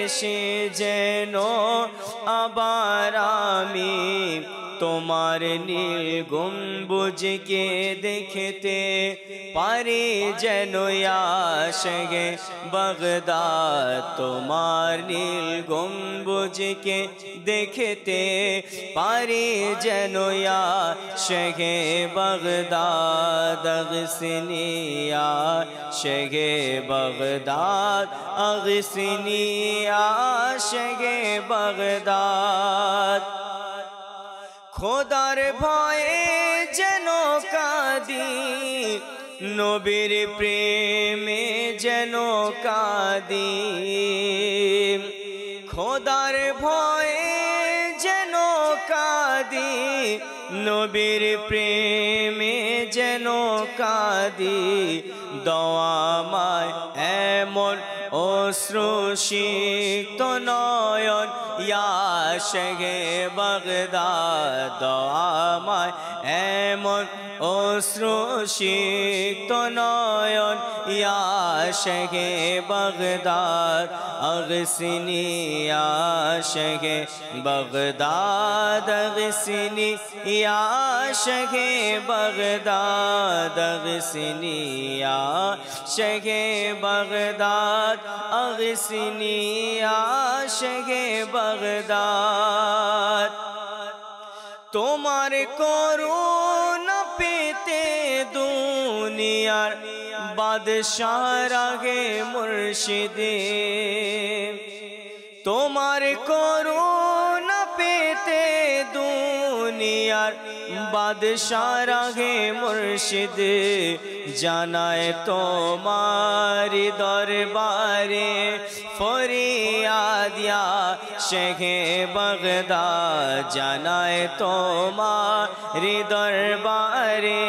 এসে যেন আবার আমি তোমার নীল গম্বুজকে দেখতে পারি যেন আশিকে বাগদাদ তোমার নীল গম্বুজকে দেখতে পারি যেন আশিকে বাগদাদ আগসিনি আশিকে বাগদাদ আগসিনি আশিকে বাগদাদ খোদার ভয়ে যেন কাঁদি নবীর প্রেমে যেন কাঁদি খোদার ভয়ে যেন কাঁদি নবীর প্রেমে যেন কাঁদি দোয়ামায় এমন অশ্রুসিক্ত নয়ন আশিকে বাগদাদ দোয়ামায় এমন অশ্রুসিক্ত নয়ন আশিকে বাগদাদ আগসিনি আশিকে বাগদাদ আগসিনি আশিকে বাগদাদ আগসিনি আশিকে বাগদাদ আগসিনি আশিকে বাগদাদ তোমার করুণা পেতে দুনিয়ার বাদশাহর আগে মুর্শিদে তোমার করুণা পেতে দুনিয়ার বাদশাহর আগে মুর্শিদ জানায় তোমার দরবারে ফরিয়াদ আশিকে বাগদাদ জানায় তোমার দরবারে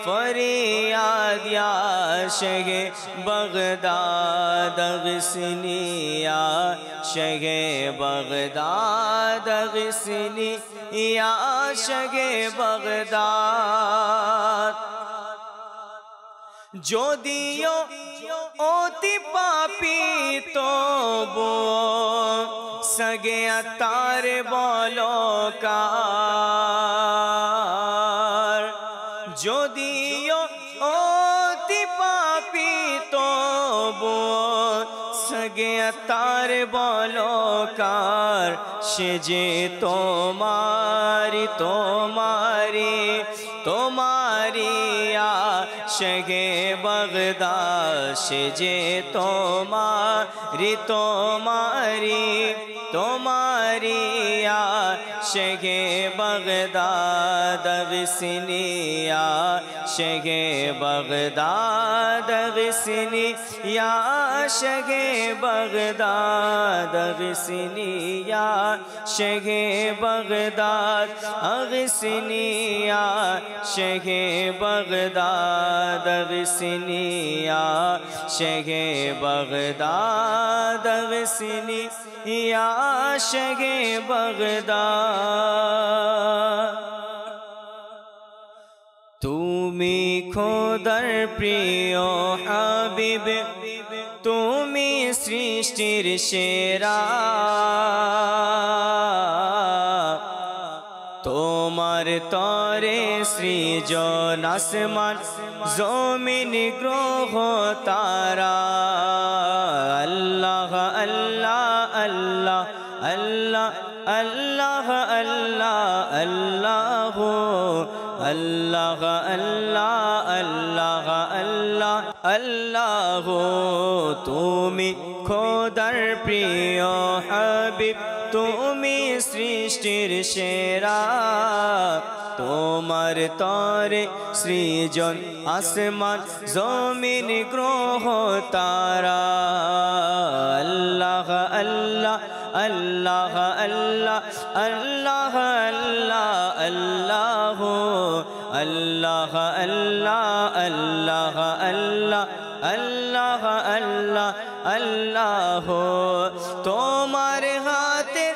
ফরিয়াদ আশিকে বাগদাদ আগসিনি আশিকে বাগদাদ আগসিনি আশিকে বাগদাদ যদিও অতি পাপী তবু সগে তার বলকার যদিও অতি পাপী তবু সগে তার বলকার সে যে তোমারি তোমারি তোমারি আশিকে বাগদাদ সে যে তোমারি তোমারি তোমারি আশিকে বাগদাদ আগসিনি আশিকে বাগদাদ আগসিনি আশিকে বাগদাদ আগসিনি আশিকে বাগদাদ আগসিনি আশিকে বাগদাদ আগসিনি আশিকে বাগদাদ আগসিনি আশিকে বাগদাদ তুমি খোদার প্রিয় হাবিব তুমি সৃষ্টির সেরা তোমার তরে সৃজন আসমান জমিন গ্রহ তারা আল্লাহ আল্লাহ আল্লাহ আল্লাহ আল্লাহ আল্লাহ আল্লাহ আল্লাহ আল্লাহ আল্লাহ আল্লাহ তুমি খোদার প্রিয় হাবিব তুমি সৃষ্টির সেরা তোমার তরে সৃজন আসমান জমিন গ্রহ তারা আল্লাহ আল্লাহ আল্লাহ আল্লাহ আল্লাহ আল্লাহ আল্লাহ আল্লাহ আল্লাহ আল্লাহ আল্লাহ আল্লাহ আল্লাহ তোমার হাতের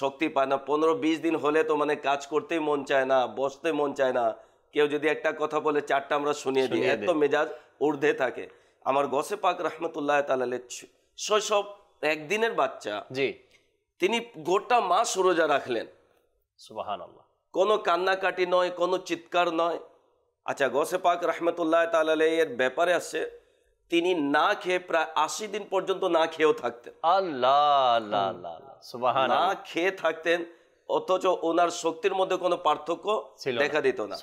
শক্তি পায় না। 15-20 দিন হলে তো মানে কাজ করতেই মন চায় না, বসতে মন চায় না। কেউ যদি একটা কথা বলে 4টা আমরা শুনিয়ে দিই, এত মেজাজ ঊর্ধ্বে থাকে। আমার গসে পাক রহমতুল্লাহ তাআলা শৈশব একদিনের বাচ্চা, জি, তিনি গোটা মাস রোজা রাখলেন। সুবহানাল্লাহ। কোনো কান্নাকাটি নয়, কোনো চিৎকার নয়। আচ্ছা, গসে পাক রহমতুল্লাহ তাআলা এর ব্যাপারে আসছে, তিনি না খেয়ে প্রায় 80 দিন পর্যন্ত না খেয়েও থাকতেন। আল্লাহ আল্লাহ আল্লাহ, সুবহানাল্লাহ। না খেয়ে থাকতেন, অথচ ওনার শক্তির মধ্যে কোনো পার্থক্য দেখা দিত না।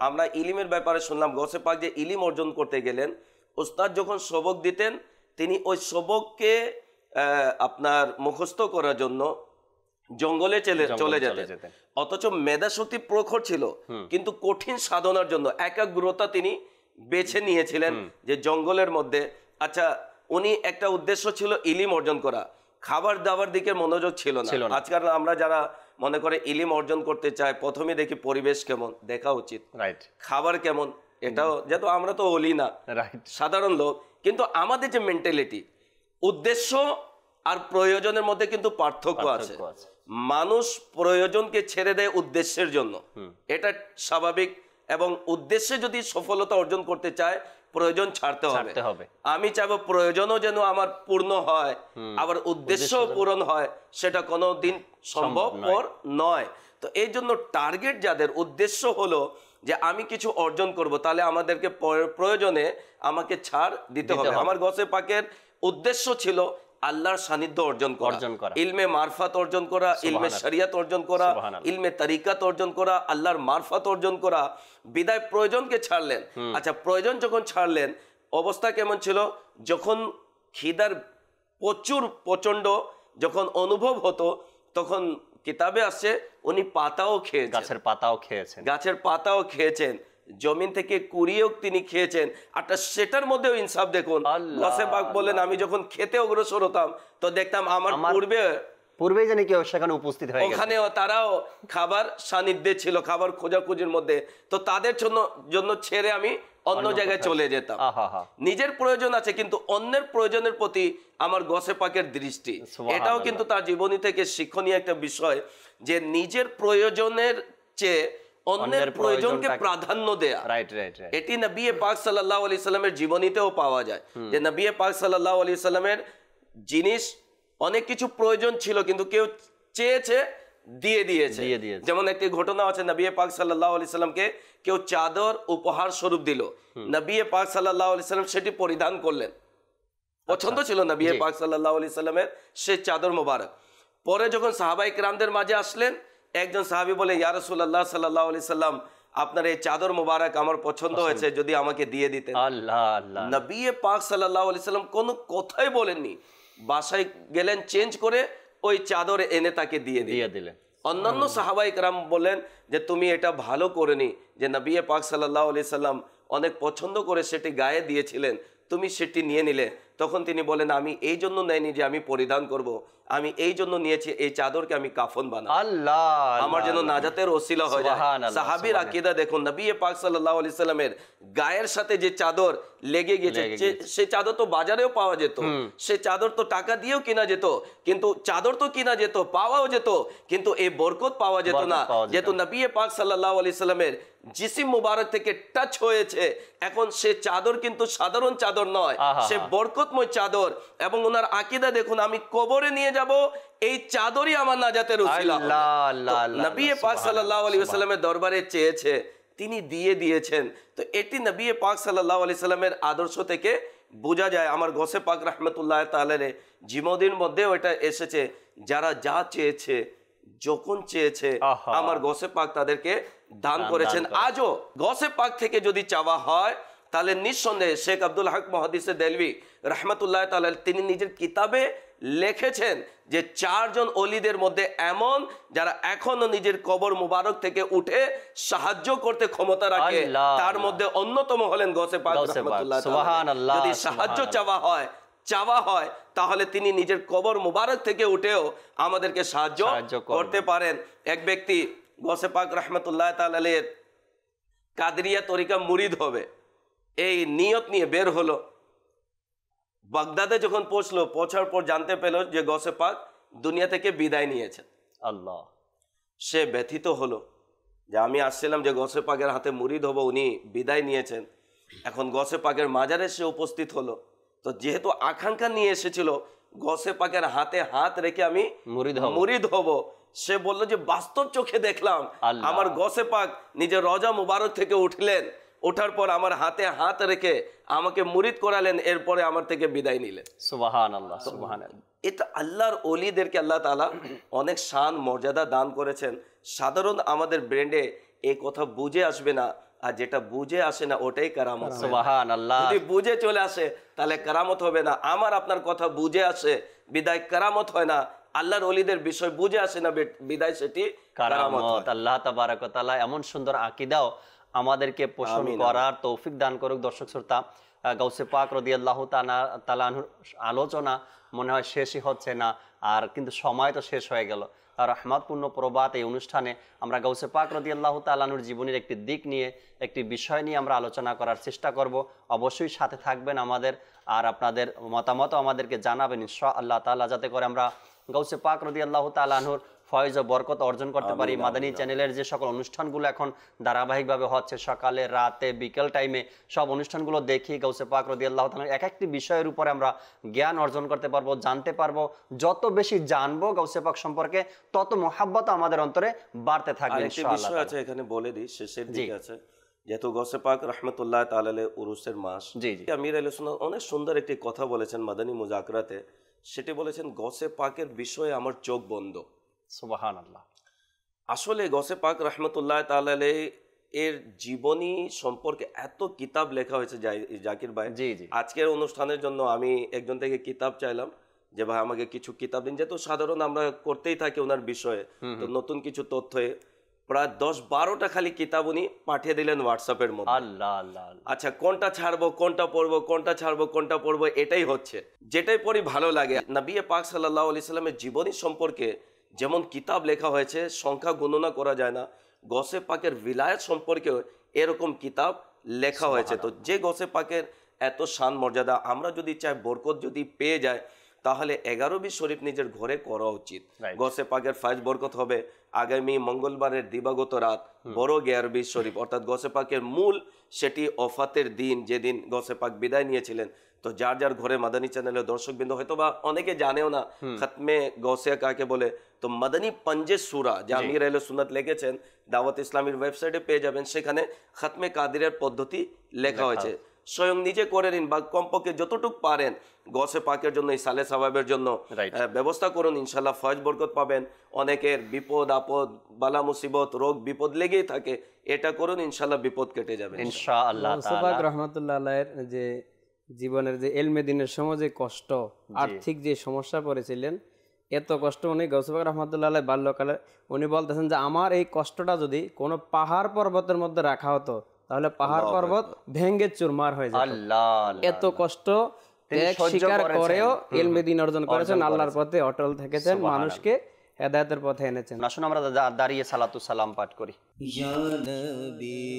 আমরা ইলিমের ব্যাপারে শুনলাম, গসে পাক যে ইলিম অর্জন করতে গেলেন, উস্তাদ যখন সবক দিতেন, তিনি ওই সবককে আপনার মুখস্থ করার জন্য জঙ্গলে চলে যেতেন। অথচ মেধা শক্তি প্রখর ছিল, কিন্তু কঠিন সাধনার জন্য একাগ্রতা তিনি বেছে নিয়েছিলেন যে জঙ্গলের মধ্যে। আচ্ছা, উনি একটা উদ্দেশ্য ছিল ইলিম অর্জন করা, খাবার দাবার দিকে মনোযোগ ছিল না। আজকাল আমরা যারা মনে করে ইলিম অর্জন করতে চায়, প্রথমে দেখি পরিবেশ কেমন, দেখা উচিত, খাবার কেমন, এটাও, যেহেতু আমরা তো ওলি না, সাধারণ লোক, কিন্তু আমাদের যে মেন্টালিটি, উদ্দেশ্য আর প্রয়োজনের মধ্যে কিন্তু পার্থক্য আছে। মানুষ প্রয়োজনকে ছেড়ে দেয় উদ্দেশ্যের জন্য, এটা স্বাভাবিক। এবং উদ্দেশ্যে যদি সফলতা অর্জন করতে চায়, প্রয়োজন ছাড়তে হবে। আমি চাইবো প্রয়োজনও যেন আমার পূর্ণ হয়, আবার উদ্দেশ্য পূরণ হয়, সেটা কোনোদিন সম্ভবপর নয়। তো এই জন্য টার্গেট যাদের, উদ্দেশ্য হলো যে আমি কিছু অর্জন করব, তাহলে আমাদেরকে প্রয়োজনে আমাকে ছাড় দিতে হবে। আমার গসে পাকের উদ্দেশ্য ছিল আল্লাহর সান্নিধ্য অর্জন করা, ইলমে মারফাত অর্জন করা, ইলমে শরিয়ত অর্জন করা, ইলমে তরিকাত অর্জন করা, আল্লাহর মারফাত অর্জন করা। বিদায় প্রয়োজনকে ছাড়লেন। আচ্ছা, প্রয়োজন যখন ছাড়লেন, অবস্থা কেমন ছিল? যখন খিদার প্রচন্ড যখন অনুভব হতো, তখন কিতাবে আসছে উনি পাতাও খেয়েছেন, গাছের পাতাও খেয়েছেন, জমিন থেকে কুড়িয়েও তিনি খেয়েছেন। আর সেটার মধ্যেও ইনসাফ দেখুন, গসে পাক বলেন, আমি যখন খেতে অগ্রসর হতাম তো দেখতাম আমার পূর্বেই জানি কেউ সেখানে উপস্থিত হয়ে গেছে, ওখানেও তারাও খাবার সান্নিধ্যে ছিল, খাবার খোঁজাখুঁজির মধ্যে। তো তাদের জন্য ছেড়ে আমি অন্য জায়গায় চলে যেতাম। নিজের প্রয়োজন আছে, কিন্তু অন্যের প্রয়োজনের প্রতি আমার গসে পাকের দৃষ্টি, এটাও কিন্তু তার জীবনী থেকে শিক্ষণীয় একটা বিষয়, যে নিজের প্রয়োজনের চেয়ে অন্যের প্রয়োজনকে প্রাধান্য দেয়া। এটি নবী পাক সাল্লাল্লাহু আলাইহি সাল্লামের জীবনীতেও পাওয়া যায়, যে নবী পাক সাল্লাল্লাহু আলাইহি সাল্লামের জিনিস অনেক কিছু প্রয়োজন ছিল, কিন্তু কেউ চেয়েছে দিয়ে দিয়েছে। যেমন একটি ঘটনা আছে, নবী পাক সাল্লাল্লাহু আলাইহি সাল্লামকে কেউ চাদর উপহার স্বরূপ দিল, নবী পাক সাল্লাল্লাহু আলাইহি সাল্লাম সেটি পরিধান করলেন, পছন্দ ছিল নবী পাক সাল্লাল্লাহু আলাইহি সাল্লামের সেই চাদর মোবারক। পরে যখন সাহাবায়ে কেরামদের মাঝে আসলেন, একজন সাহাবী বলে, ইয়া রাসূলুল্লাহ সাল্লাল্লাহু আলাইহি সাল্লাম, আপনার এই চাদর মোবারক আমার পছন্দ হয়েছে, যদি আমাকে দিয়ে দিতেন। নবী পাক সাল্লাল্লাহু আলাইহি সাল্লাম কোনো কথাই বলেননি, বাসায় গেলেন, চেঞ্জ করে ওই চাদর এনে তাকে দিয়ে দিলেন। অন্যান্য সাহাবায়ে কেরাম বলেন যে তুমি এটা ভালো করেনি, যে নবী পাক সাল্লাল্লাহু আলাইহি সাল্লাম অনেক পছন্দ করে সেটি গায়ে দিয়েছিলেন, তুমি সেটি নিয়ে নিলে। তখন তিনি বলেন, আমি এই জন্য নেইনি যে আমি পরিধান করব, আমি এই জন্য নিয়েছি এই চাদরকে আমি কাফন বানাবো, আমার যেন নাজাতের ওসিলা হয়ে যায়। সাহাবীর আকীদা দেখুন, নবী পাক সাল্লাল্লাহু আলাইহি সাল্লামের গায়ের সাথে যে চাদর লেগে গেছে, সেই চাদর তো বাজারেও পাওয়া যেত, সেই চাদর তো টাকা দিয়েও কিনা যেত, কিন্তু চাদর তো কিনা যেত, পাওয়াও যেত, কিন্তু এই বরকত পাওয়া যেত না। যেহেতু নবী পাক সাল্লাল্লাহু আলাইহি সাল্লামের জিসিম মুবারক থেকে টাচ হয়েছে, এখন সে চাদর কিন্তু সাধারণ চাদর নয়, সে বরকতময় চাদর। এবং ওনার আকীদা দেখুন, আমি কবরে নিয়ে যাব, এই চাদরই আমার নাজাতের উসিলা। নবী পাক সাল্লাল্লাহু আলাইহি ওয়াসাল্লামের দরবারে চেয়েছে, তিনি দিয়ে দিয়েছেন। তো এটি নবী পাক সাল্লাল্লাহু আলাইহি সাল্লামের আদর্শ থেকে বোঝা যায়। আমার গসে পাক রাহমাতুল্লাহ তাআলার জীবনের মধ্যেও এটা এসেছে, যারা যা চেয়েছে, যখন চেয়েছে, আমার গসে পাক তাদেরকে দান করেছেন। আজও গসে পাক থেকে যদি চাওয়া হয়, তাহলে নিঃসন্দেহে শেখ আব্দুল হক মুহাদ্দিসে দেলভি রাহমাতুল্লাহ তাআলা তিনি নিজের কিতাবে লিখেছেন যে 4 জন ওলিদের মধ্যে এমন যারা এখনো নিজের কবর মুবারক থেকে উঠে সাহায্য করতে ক্ষমতা রাখে, তার মধ্যে অন্যতম হলেন গসে পাক রাহমাতুল্লাহ তাআলা। যদি সাহায্য চাওয়া হয় তাহলে তিনি নিজের কবর মুবারক থেকে উঠেও আমাদেরকে সাহায্য করতে পারেন। এক ব্যক্তি গসে পাক রাহমাতুল্লাহ তাআলার কাদরিয়া তরিকা মুরিদ হবে, এই নিয়ত নিয়ে বের হলো। বাগদাদে যখন পৌঁছার পর জানতে পেল যে গসে পাক দুনিয়া থেকে বিদায় নিয়েছেন। আল্লাহ। সে ব্যথিত হলো যে আমি আসছিলাম যে গৌসে পাকের হাতে মুরিদ হব, উনি বিদায় নিয়েছেন, এখন গৌসে পাকের মাজারে সে উপস্থিত হলো। তো যেহেতু আকাঙ্ক্ষা নিয়ে এসেছিল গৌসে পাকের হাতে হাত রেখে আমি মুরিদ হব, সে বলল যে বাস্তব চোখে দেখলাম আমার গৌসে পাক নিজের রজা মুবারক থেকে উঠলেন, ওঠার পর আমার হাতে হাত রেখে আমাকে মুরিদ করালেন, এরপরে আমার থেকে বিদায় নিলেন। সুবহানাল্লাহ, সুবহানাল্লাহ। এটা আল্লাহর ওলিদেরকে আল্লাহ তাআলা অনেক শান মর্যাদা দান করেছেন। সাধারণ আমাদের ব্রেন্ডে এই কথা বুঝে আসবে না, আর যেটা বুঝে আসে না ওটাই কারামত। সুবহানাল্লাহ। যদি বুঝে চলে আসে তাহলে কারামত হবে না। আমার আপনার কথা বুঝে আসে বিদায় কারামত হয় না, আল্লাহর ওলিদের বিষয় বুঝে আসে না বিদায় সেটি কারামত হয়। আল্লাহ তাবারক ওয়া তাআলা এমন সুন্দর আকীদাও আমাদেরকে পোষণ করার তৌফিক দান করুক। দর্শক শ্রোতা, গাউসে পাক রাদিয়াল্লাহু তাআলা আনহুর আলোচনা মনে হয় শেষই হচ্ছে না, আর কিন্তু সময় তো শেষ হয়ে গেল। রহমতপূর্ণ প্রবাদ এই অনুষ্ঠানে আমরা গাউসে পাক রাদিয়াল্লাহু তাআলা আনহুর জীবনের একটি দিক নিয়ে, একটি বিষয় নিয়ে আমরা আলোচনা করার চেষ্টা করব। অবশ্যই সাথে থাকবেন আমাদের, আর আপনাদের মতামত আমাদেরকে জানাবেন ইনশাআল্লাহ তাআলা, যাতে করে আমরা গাউসে পাক রাদিয়াল্লাহু তাআলা আনহুর ফয়েজ ও বরকত অর্জন করতে পারি। মাদানী চ্যানেলের যে সকল অনুষ্ঠানগুলো এখন ধারাবাহিকভাবে হচ্ছে, সকালে, রাতে, বিকেল টাইমে সব অনুষ্ঠানগুলো দেখি গাউসে পাক রাদিয়াল্লাহু তাআলা এক একটি বিষয়ের উপরে আমরা জ্ঞান অর্জন করতে পারবো, জানতে পারবো। যত বেশি জানবো গাউসে পাক সম্পর্কে তত মহাব্বত আমাদের অন্তরে বাড়তে থাকবে ইনশাআল্লাহ। বিষয় আছে এখানে বলে দিই, শেষের দিকে আছে, যেহেতু গাউসে পাক রাহমাতুল্লাহ তাআলা আলাইহি উরুসের মাস, আমির আহলে সুন্নাত অনেক সুন্দর একটি কথা বলেছেন মাদানী মুযাকরাতে। সেটি বলেছেন গাউসে পাকের বিষয়ে আমার চোখ বন্ধ। সুবহানাল্লাহ। আসলে গাউসে পাক রাহমাতুল্লাহ তাআলা আলাইহি এর জীবনী সম্পর্কে এত কিতাব লেখা হয়েছে জাকির ভাই। আজকের অনুষ্ঠানের জন্য আমি একজন থেকে কিতাব চাইলাম যে ভাই আমাকে কিছু কিতাব দিন, যেহেতু সাধারণ আমরা করতেই থাকি ওনার বিষয়ে, তো নতুন কিছু তথ্যে প্রায় 10-12টা খালি কিতাব উনি পাঠিয়ে দিলেন হোয়াটসঅ্যাপের মধ্যে। আল্লাহ আল্লাহ। আচ্ছা, কোনটা ছাড়বো কোনটা পড়বো, কোনটা ছাড়বো কোনটা পড়বো, এটাই হচ্ছে, যেটাই পড়ি ভালো লাগে। নবী পাক সাল্লাল্লাহু আলাইহি সাল্লামের জীবনী সম্পর্কে যেমন কিতাব লেখা হয়েছে, সংখ্যা গণনা করা যায় না। গাউসে পাকের ভিলায়াত সম্পর্কেও এরকম কিতাব লেখা হয়েছে। তো যে গাউসে পাকের এত শান মর্যাদা, আমরা যদি চাই বরকত যদি পেয়ে যায় তাহলে 11-20 শরীফ নিজের ঘরে করা উচিত। গাউসে পাকের ফায়জ বরকত হবে আগামী মঙ্গলবারের দিবাগত রাত বড় 11-20 শরীফ, অর্থাৎ গাউসে পাকের মূল সেটি ওফাতের দিন, যেদিন গাউসে পাক বিদায় নিয়েছিলেন। তো যার যার ঘরে মাদানী চ্যানেলের দর্শকবৃন্দ হয়তো বা অনেকে জানেও না খতমে গাউসিয়া কাকে বলে। তো মাদানী পঞ্জে সূরা যা আমির আহলে সুন্নাত লিখেছেন, দাওয়াত ইসলামীর ওয়েবসাইটে পেয়ে যাবেন, সেখানে খতমে কাদিরের পদ্ধতি লেখা হয়েছে। স্বয়ং নিজে করে নিন, বা কমপক্ষে যতটুকু পারেন গাউসে পাকের জন্য, এই সালে সাওয়াবের জন্য ব্যবস্থা করুন, ইনশাআল্লাহ ফয়েজ বরকত পাবেন। অনেকের বিপদ আপদ, বালা মুসিবত, রোগ বিপদ লেগেই থাকে, এটা করুন, ইনশাআল্লাহ বিপদ কেটে যাবে ইনশাআল্লাহ। গাউসে পাক রাহমাতুল্লাহ আলাইহির যে জীবনের যে এলমে দিনের সময় যে কষ্ট, আর্থিক যে সমস্যা পড়েছিলেন, এত কষ্ট উনি গাউসে পাক রাহমাতুল্লাহ আলাইহি বাল্যকালে উনি বলতেছেন যে আমার এই কষ্টটা যদি কোনো পাহাড় পর্বতের মধ্যে রাখা হতো তাহলে পাহাড় পর্বত ভেঙে চুরমার হয়ে যেত। এত কষ্ট স্বীকার করেও ইলমে দ্বীন অর্জন করেছেন, আল্লাহর পথে অটল থেকেছেন, মানুষকে হেদায়েতের পথে এনেছেন। আসুন আমরা দাঁড়িয়ে সালাতু সালাম পাঠ করি। ইয়া নবী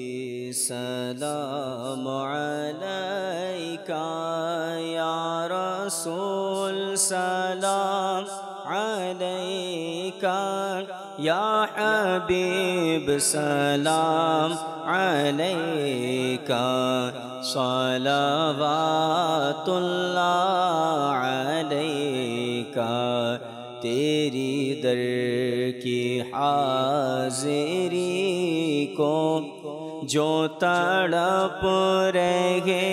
সালাম আলাইকা, ইয়া রাসূল সালাম আলাইকা, ইয়া হাবিব সালাম আলাইকা, সালাওয়াতুল্লাহ আলাইকা। तेरी दर की हाजिरी को जो तड़प रहे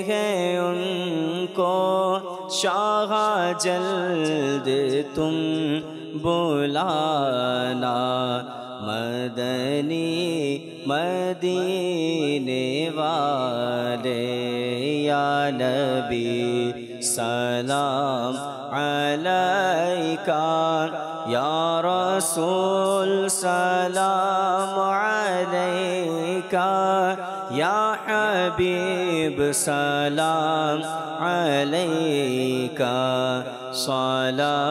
हैं उनको शाह जल्द तुम बुलाना, मदनी मदीने वाले या नबी सलाम अलैका, या रसूल सलाम अलैका, या हबीब सलाम अलैका, सलावातुल्लाह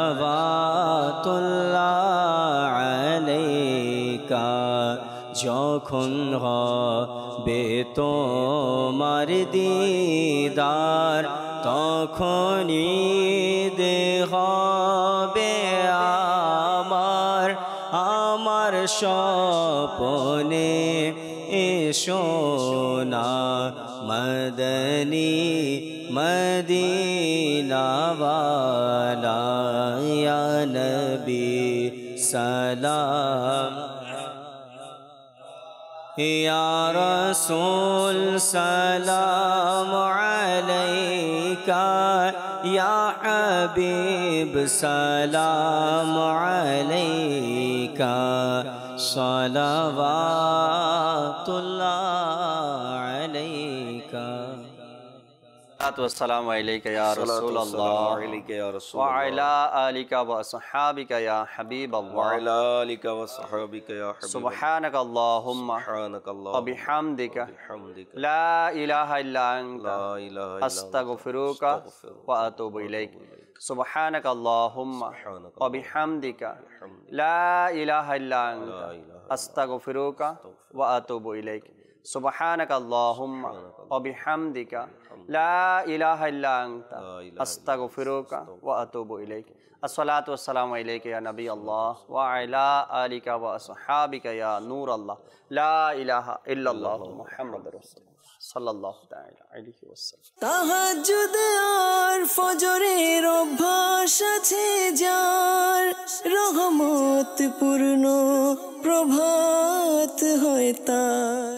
अलैका। যখন হবে তোমার দিদার তখনই হবে আমার, আমার স্বপনে এসো না মদনী মদিনাওয়ালা ইয়া নবী সালাম ইয়া রাসূল সালাম আলাইকা ইয়া হাবিব সালাম আলাইকা সালাওয়াতুল্লাহ আলাইকা والسلام عليك يا رسول الله وعلى آلك وصحابك يا حبيب الله سبحانك اللهم وبحمدك لا إله إلا أنت أستغفرك وأتوب إليك سبحانك اللهم وبحمدك لا إله إلا أنت أستغفرك وأتوب إليك سبحانك اللهم وبحمدك لا إله إلا أنت أستغفرك وأتوب إليك الصلاة والسلام عليك يا نبي الله وعلى آلك وأصحابك يا نور الله لا إله إلا الله محمد رسول الله সাল্লাল্লাহু তাআলা আলাইহি ওয়াসাল্লাম। তাহাজ্জুদ আর ফজরের অভ্যাস আছে যার, রহমত পূর্ণ প্রভাত হয় তার।